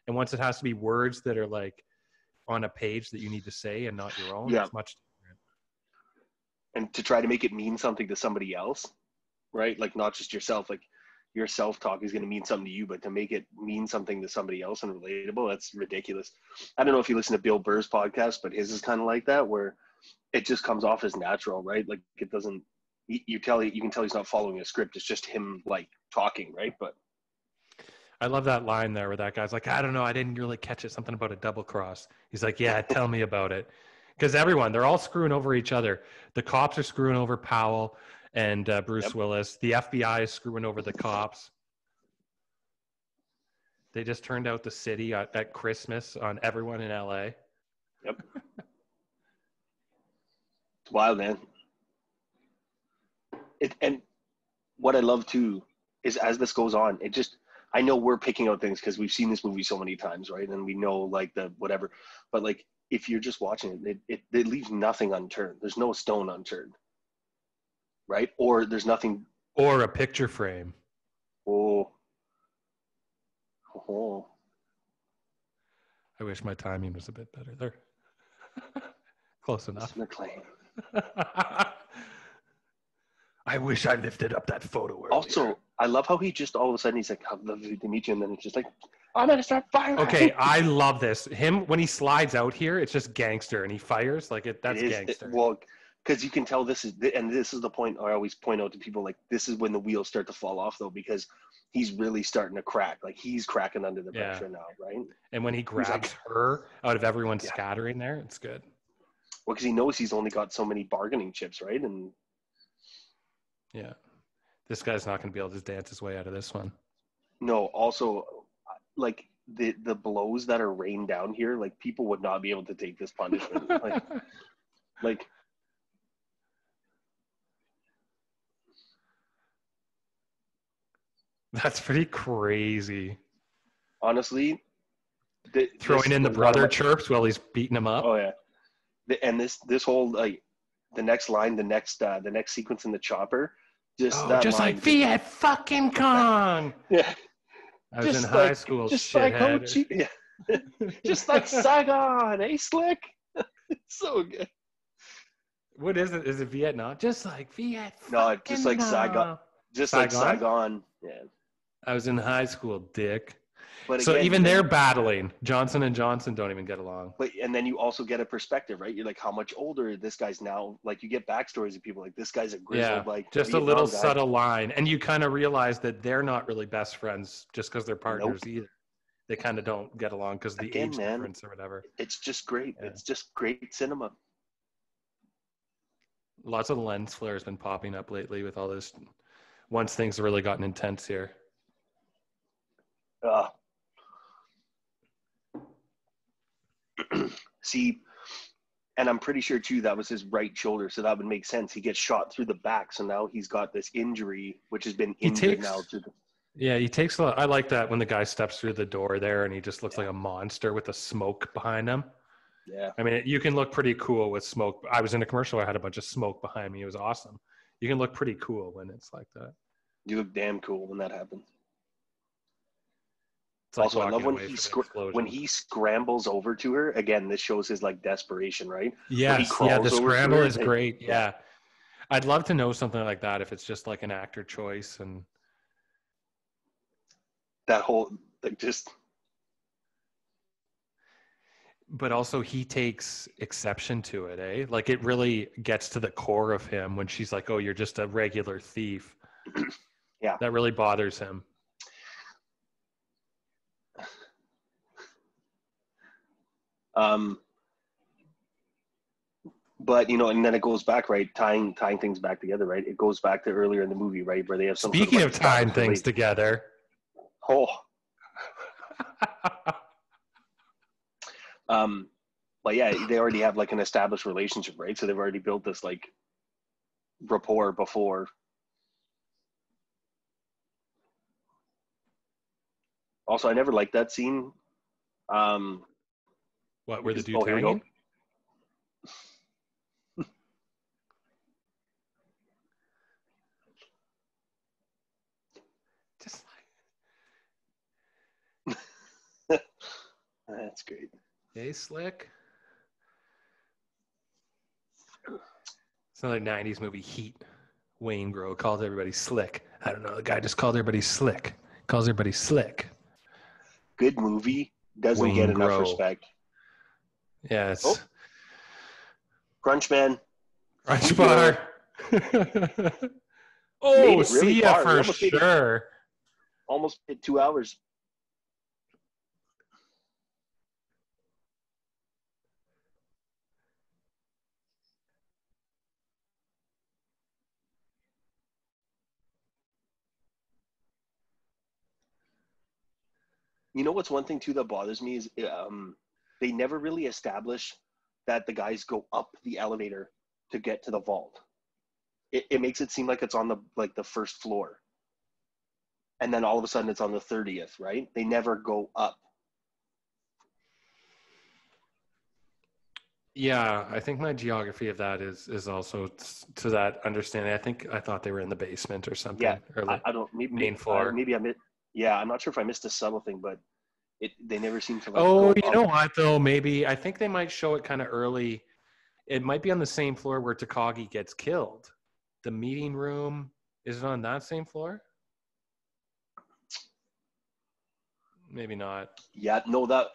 and once it has to be words that are like on a page that you need to say and not your own, it's much different. And to try to make it mean something to somebody else, right? Like not just yourself, like your self-talk is going to mean something to you, but to make it mean something to somebody else and relatable, that's ridiculous. I don't know if you listen to Bill Burr's podcast, but his is kind of like that, where it just comes off as natural, right? Like it doesn't, you can tell he's not following a script. It's just him like talking, right? But I love that line there where that guy's like, I don't know, I didn't really catch it, something about a double cross. He's like, yeah, tell me about it. Because they're all screwing over each other. The cops are screwing over Powell and Bruce Willis. The FBI is screwing over the cops. They just turned out the city at Christmas on everyone in LA. Yep. It's wild, man. And what I love too is as this goes on, I know we're picking out things because we've seen this movie so many times, right? And we know like the whatever, but like if you're just watching it, it leaves nothing unturned. There's no stone unturned, right? Or there's nothing. Or a picture frame. Oh. I wish my timing was a bit better there. Close enough. McLean. I wish I lifted up that photo earlier. Also, I love how he just all of a sudden he's like, "I'd love to meet you," and then it's just like, "I'm gonna start firing." Okay, I love this. Him when he slides out here, it's just gangster, and he fires like it. That's gangster. Well, because you can tell this is the point I always point out to people. Like this is when the wheels start to fall off, though, because he's really starting to crack. Like he's cracking under the pressure now, right? And when he grabs her out of everyone scattering there, it's good. Well, because he knows he's only got so many bargaining chips, right? And yeah, this guy's not going to be able to dance his way out of this one. No, also, like the blows that are rained down here, like people would not be able to take this punishment. like that's pretty crazy. Honestly, throwing in the brother chirps while he's beating him up. Oh yeah, and this whole like the next line, the next sequence in the chopper, just like Viet fucking Cong. Yeah, I was in high school. Just like Ho Chi, yeah, just like Saigon, eh, Slick? It's so good. What is it? Is it Vietnam? Just like Viet. No, just like Saigon. Just like Saigon. Yeah. I was in high school, dick. But so again, even they're battling. Johnson & Johnson don't even get along. But and then you also get a perspective, right? You're like, how much older this guy's now? Like you get backstories of people like this guy's a grizzled, like just a little subtle line, and you kind of realize that they're not really best friends just because they're partners either. They kind of don't get along because of the age difference or whatever. It's just great. Yeah. It's just great cinema. Lots of lens flare has been popping up lately with all this. Once things have really gotten intense here. See, and I'm pretty sure too that was his right shoulder, so that would make sense. He gets shot through the back, so now he's got this injury, which has been injured now. Yeah, he takes a lot. I like that when the guy steps through the door there, and he just looks like a monster with the smoke behind him. Yeah, I mean, you can look pretty cool with smoke. I was in a commercial where I had a bunch of smoke behind me. It was awesome. You can look pretty cool when it's like that. You look damn cool when that happens. Like also, I love when he scrambles over to her. Again, this shows his like desperation, right? Yes, the scramble is great. Yeah. I'd love to know something like that if it's just like an actor choice and that whole like just. But also he takes exception to it, eh? Like it really gets to the core of him when she's like, "Oh, you're just a regular thief." Yeah, that really bothers him. But and then it goes back, right? Tying things back together, right? It goes back to earlier in the movie, right, where they have some Speaking sort of tying things together. Oh. But yeah, they already have like an established relationship, right? So they've already built this like rapport before. Also, I never liked that scene. What, were the dudes hanging? Just like that's great. Hey, Slick. It's another 90s movie, Heat. Wayne Grove calls everybody Slick. I don't know. The guy just called everybody Slick. Calls everybody Slick. Good movie. Doesn't Wayne get enough Grove. Respect. Yes. Oh. Crunchman. Crunch Bar. Oh, really see ya for sure. Almost hit 2 hours. You know what's one thing too that bothers me is they never really establish that the guys go up the elevator to get to the vault. It makes it seem like it's on the first floor, and then all of a sudden it's on the 30th, right? They never go up. Yeah, I think my geography of that is also to that understanding. I thought they were in the basement or something. Yeah, or like I don't. main floor. I'm not sure if I missed a subtle thing, but they never seem to like. Oh, you know what though? Maybe I think they might show it kind of early. It might be on the same floor where Takagi gets killed. The meeting room, is it on that same floor? Maybe not. Yeah, no, that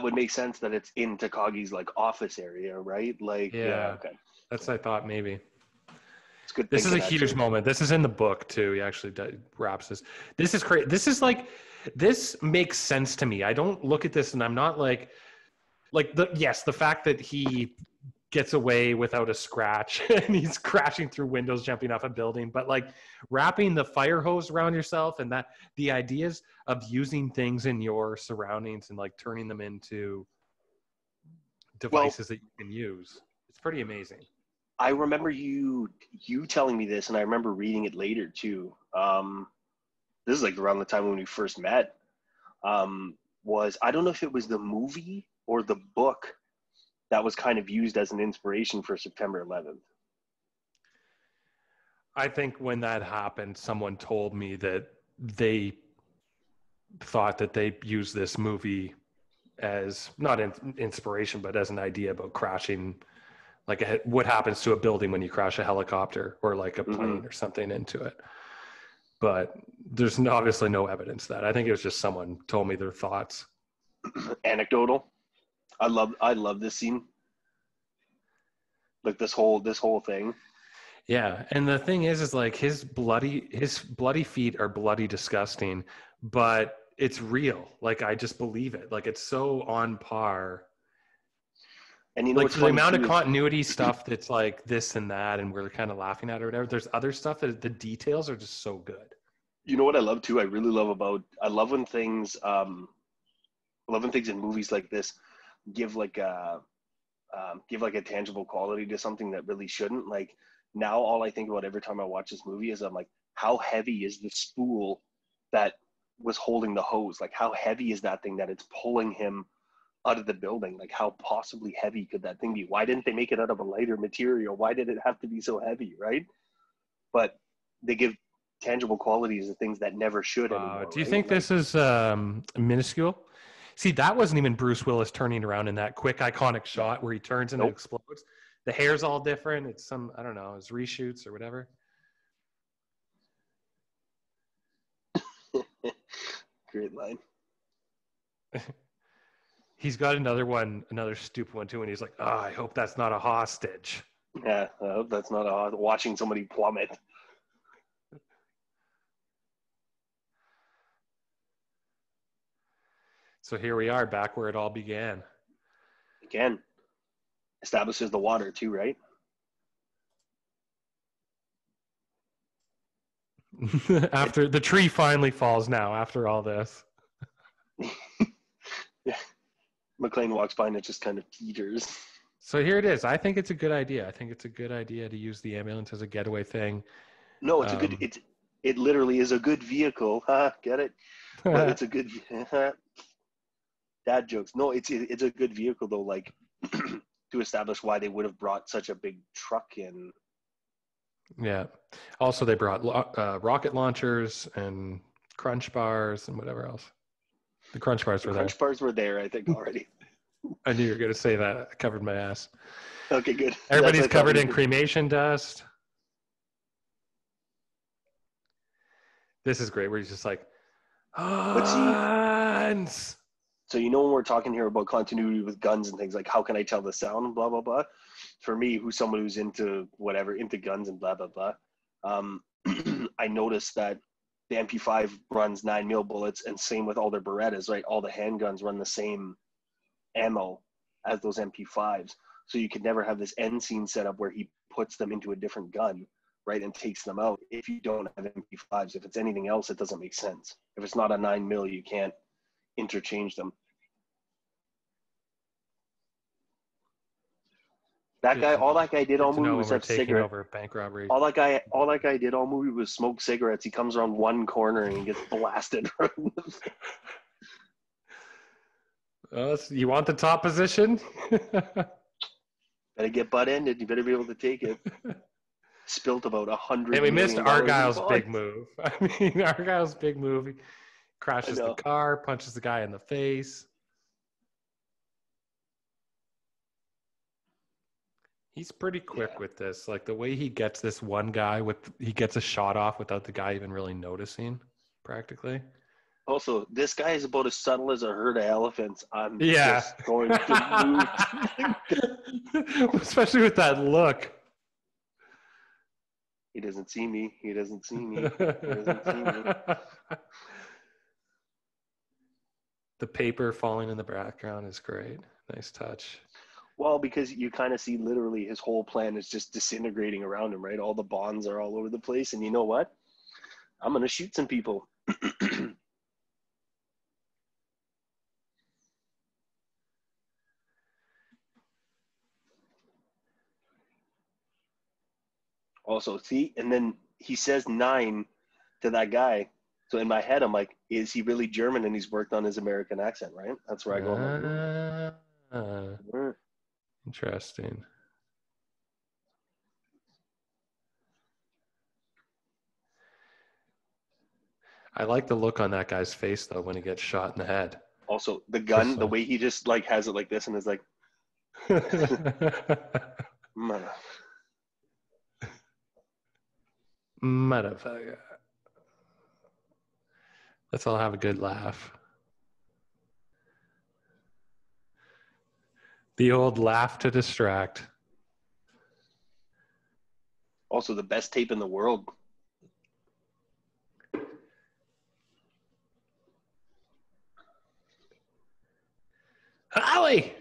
would make sense that it's in Takagi's like office area, right? Like, yeah okay. That's what I thought maybe. It's good. This is a huge moment. This is in the book too. He actually wraps this. This is crazy. This is like, this makes sense to me. I don't look at this and I'm not like the fact that he gets away without a scratch and he's crashing through windows, jumping off a building, but like wrapping the fire hose around yourself and that the ideas of using things in your surroundings and like turning them into devices that you can use. It's pretty amazing. I remember you telling me this, and I remember reading it later too. This is like around the time when we first met. Was I don't know if it was the movie or the book that was kind of used as an inspiration for September 11th. I think when that happened, someone told me that they thought that they used this movie as not inspiration, but as an idea about crashing, like what happens to a building when you crash a helicopter or like a plane or something into it. But there's obviously no evidence that. I think it was just someone told me their thoughts. Anecdotal. I love this scene. Like this whole thing. Yeah, and the thing is like his bloody feet are bloody disgusting, but it's real. Like I just believe it. Like it's so on par. And like the amount of continuity stuff that's like this and that, and we're kind of laughing at it or whatever. There's other stuff that the details are just so good. You know what I love too? I love when things in movies like this give like a tangible quality to something that really shouldn't. Like now all I think about every time I watch this movie is I'm like, how heavy is the spool that was holding the hose? Like how heavy is that thing that it's pulling him out of the building? Like how possibly heavy could that thing be? Why didn't they make it out of a lighter material? Why did it have to be so heavy, right? But they give tangible qualities to things that never should anymore. Do you think this is minuscule? See, that wasn't even Bruce Willis turning around in that quick iconic shot where he turns and it explodes. The hair's all different. It's some, I don't know, it's reshoots or whatever. Great line. He's got another stupid one too, and he's like, I hope that's not a hostage. Yeah, I hope that's not a hostage. Watching somebody plummet. So here we are, back where it all began. can. Establishes the water too, right? After the tree finally falls now, after all this. Yeah. McLean walks by and it just kind of teeters. So here it is. I think it's a good idea. I think it's a good idea to use the ambulance as a getaway thing. No, it's a good. It literally is a good vehicle. Get it? But it's a good. Dad jokes. No, it's a good vehicle though. Like to establish why they would have brought such a big truck in. Yeah. Also, they brought rocket launchers and crunch bars and whatever else. The crunch bars were there. Crunch bars were there, I think, already. I knew you were going to say that. I covered my ass. Okay, good. Everybody's covered in cremation dust. This is great. Where he's just like, Hans. So you know when we're talking here about continuity with guns and things, like how can I tell the sound, blah, blah, blah. For me, who's someone who's into whatever, into guns and blah, blah, blah, I noticed that the MP5 runs 9mm bullets, and same with all their Berettas, right? All the handguns run the same ammo as those MP5s. So you could never have this end scene set up where he puts them into a different gun, right, and takes them out if you don't have MP5s. If it's anything else, it doesn't make sense. If it's not a 9mm, you can't interchange them. That guy, all that guy did all movie was have cigarette. Over bank robbery. All that guy did all movie was smoke cigarettes. He comes around one corner and he gets blasted. You want the top position? Better get butt ended. You better be able to take it. Spilt about 100. And we missed Argyle's big move. I mean, Argyle's big move. He crashes the car, punches the guy in the face. He's pretty quick with this. Like the way he gets this one guy he gets a shot off without the guy even really noticing, practically. Also, this guy is about as subtle as a herd of elephants. I'm just going to move. Especially with that look. He doesn't see me. He doesn't see me. He doesn't see me. The paper falling in the background is great. Nice touch. Well, because you kind of see literally his whole plan is just disintegrating around him, right? All the bonds are all over the place. And you know what? I'm going to shoot some people. Also, see, and then he says 9 to that guy. So in my head, I'm like, is he really German and he's worked on his American accent, right? That's where I go. Interesting. I like the look on that guy's face, though, when he gets shot in the head. Also, the gun, the way he just like has it like this and is like, motherfucker. Let's all have a good laugh. The old laugh to distract. Also, the best tape in the world. Holly!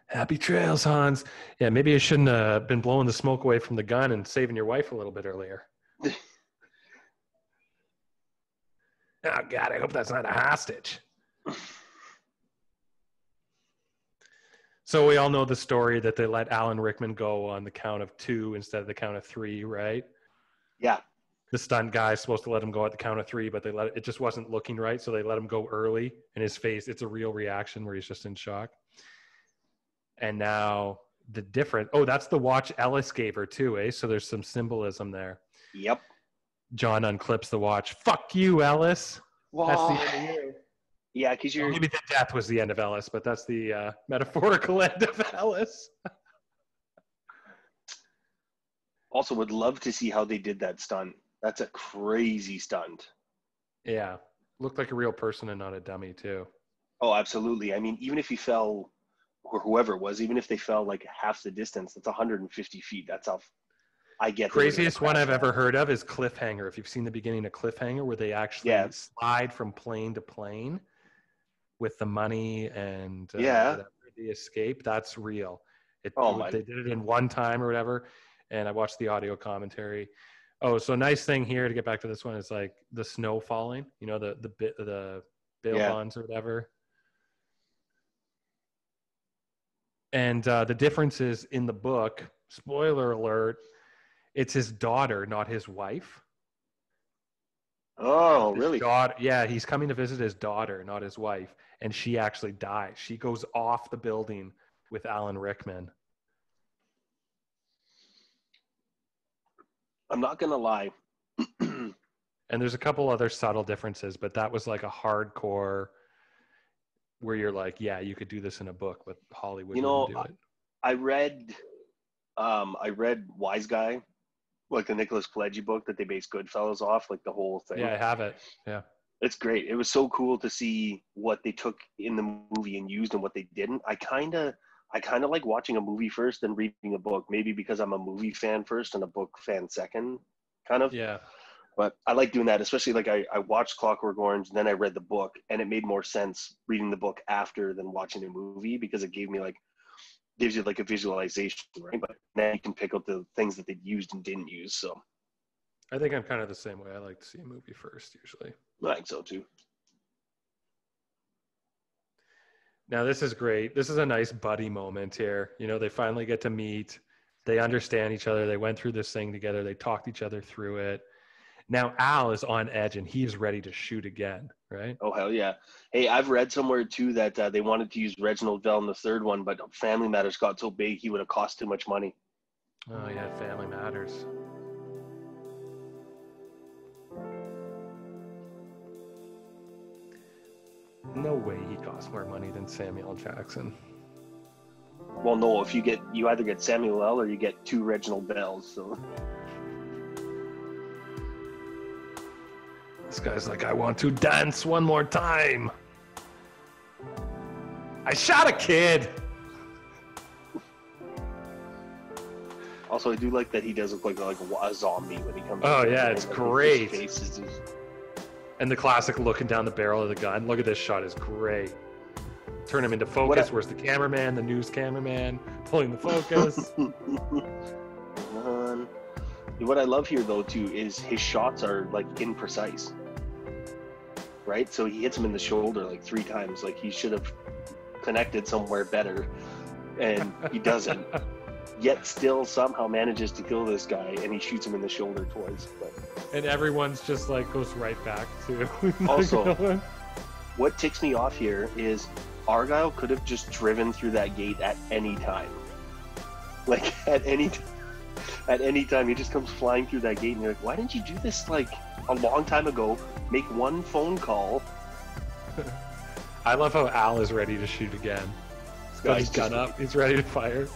Happy trails, Hans. Yeah, maybe I shouldn't have been blowing the smoke away from the gun and saving your wife a little bit earlier. Oh, God, I hope that's not a hostage. So we all know the story that they let Alan Rickman go on the count of 2 instead of the count of 3, right? Yeah. The stunt guy is supposed to let him go at the count of 3, but it just wasn't looking right, so they let him go early. And his face, it's a real reaction where he's just in shock. And now that's the watch Ellis gave her too, eh? So there's some symbolism there. Yep. John unclips the watch. Fuck you, Ellis. Wow. That's the end of you. Yeah, because maybe the death was the end of Ellis, but that's the metaphorical end of Ellis. Also, would love to see how they did that stunt. That's a crazy stunt. Yeah. Looked like a real person and not a dummy, too. Oh, absolutely. I mean, even if he fell, or whoever it was, even if they fell like half the distance, that's 150 feet. That's how I get Craziest one I've ever heard of is Cliffhanger. If you've seen the beginning of Cliffhanger, where they actually slide from plane to plane with the money and whatever, the escape, that's real. They did it in one time or whatever, and I watched the audio commentary. Oh, so nice thing here to get back to this one is like the snow falling. You know, the bail bonds or whatever. And the difference is in the book, spoiler alert, it's his daughter, not his wife. Oh, really? Yeah, he's coming to visit his daughter, not his wife. And she actually dies. She goes off the building with Alan Rickman. I'm not going to lie. And there's a couple other subtle differences, but that was like a hardcore where you're like, yeah, you could do this in a book, but Hollywood wouldn't do it. I read Wise Guy, like the Nicholas Pileggi book that they based Goodfellas off, like the whole thing. Yeah, I have it. Yeah. It's great. It was so cool to see what they took in the movie and used and what they didn't. I kind of like watching a movie first and reading a book, maybe because I'm a movie fan first and a book fan second, kind of. Yeah. But I like doing that, especially like I watched Clockwork Orange and then I read the book, and it made more sense reading the book after than watching the movie, because it gives you like a visualization, right? But then you can pick up the things that they used and didn't use. So I think I'm kind of the same way. I like to see a movie first usually. I think so too. Now this is great. This is a nice buddy moment here. You know, they finally get to meet. They understand each other. They went through this thing together. They talked each other through it. Now Al is on edge and he's ready to shoot again, right? Oh, hell yeah. Hey, I've read somewhere too that they wanted to use Reginald Vell in the third one, but Family Matters got so big he would have cost too much money. Oh yeah, Family Matters. No way he costs more money than Samuel Jackson. Well, no, if you either get Samuel L. or you get two Reginald Vells, so... This guy's like, I want to dance one more time. I shot a kid. Also, I do like that he does look like a zombie when he comes. Oh yeah, it's great. His face is just... And the classic looking down the barrel of the gun. Look at this shot, is great. Turn him into focus. Where's the cameraman? The news cameraman pulling the focus. What I love here though too is his shots are like imprecise, right? So he hits him in the shoulder like 3 times. Like he should have connected somewhere better, and he doesn't. Yet still somehow manages to kill this guy, and he shoots him in the shoulder twice. But... And everyone's just like goes right back to. Also, what ticks me off here is Argyle could have just driven through that gate at any time. Like at any time, he just comes flying through that gate, and you're like, why didn't you do this like a long time ago? Make one phone call. I love how Al is ready to shoot again. He's got his gun up. He's ready to fire.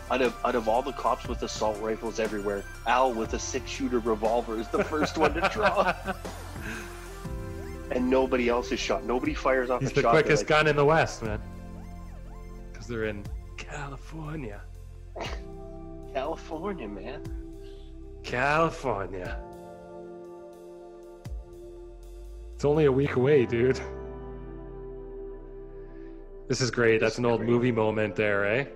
Out of all the cops with assault rifles everywhere, Al with a 6-shooter revolver is the first one to draw. And nobody else is shot. Nobody fires off a shot. He's the quickest gun in the West, man. Because they're in California. California, man. California. It's only a week away, dude. This is great. That's an old movie moment there, eh?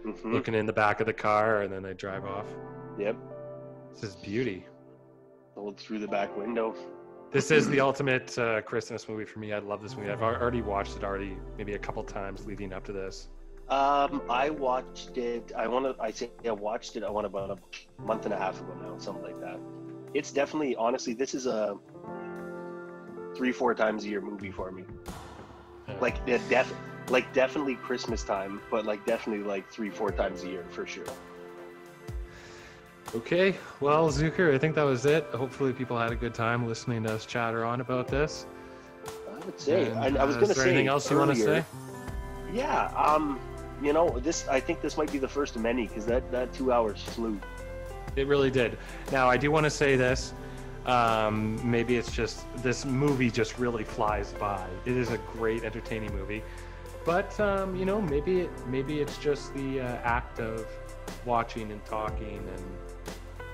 Mm-hmm. Looking in the back of the car, and then they drive off. Yep. This is beauty. Old through the back window. This is the ultimate Christmas movie for me. I love this movie. I've already watched it maybe a couple times leading up to this. I watched it. I watched it about a month and a half ago now, something like that. It's definitely, honestly, this is a 3-4 times a year movie for me. Yeah. Definitely Christmas time, but definitely 3-4 times a year for sure. Okay, well, Zuker, I think that was it. Hopefully people had a good time listening to us chatter on about this. I would say. I was going to say. Is there anything else you want to say? Yeah. I think this might be the first of many, because that 2 hours flew. It really did. Now, I do want to say this. Maybe it's just this movie just really flies by. It is a great, entertaining movie. But, maybe it's just the act of watching and talking and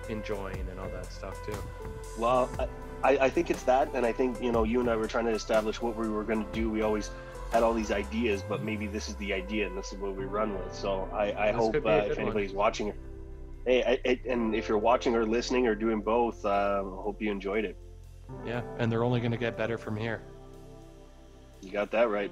enjoying and all that stuff too. Well, I think it's that, and I think, you know, you and I were trying to establish what we were going to do. We always had all these ideas, but maybe this is the idea and this is what we run with. So I This hope could be a if good one. anybody's watching, and if you're watching or listening or doing both, hope you enjoyed it. Yeah, and they're only going to get better from here. You got that right.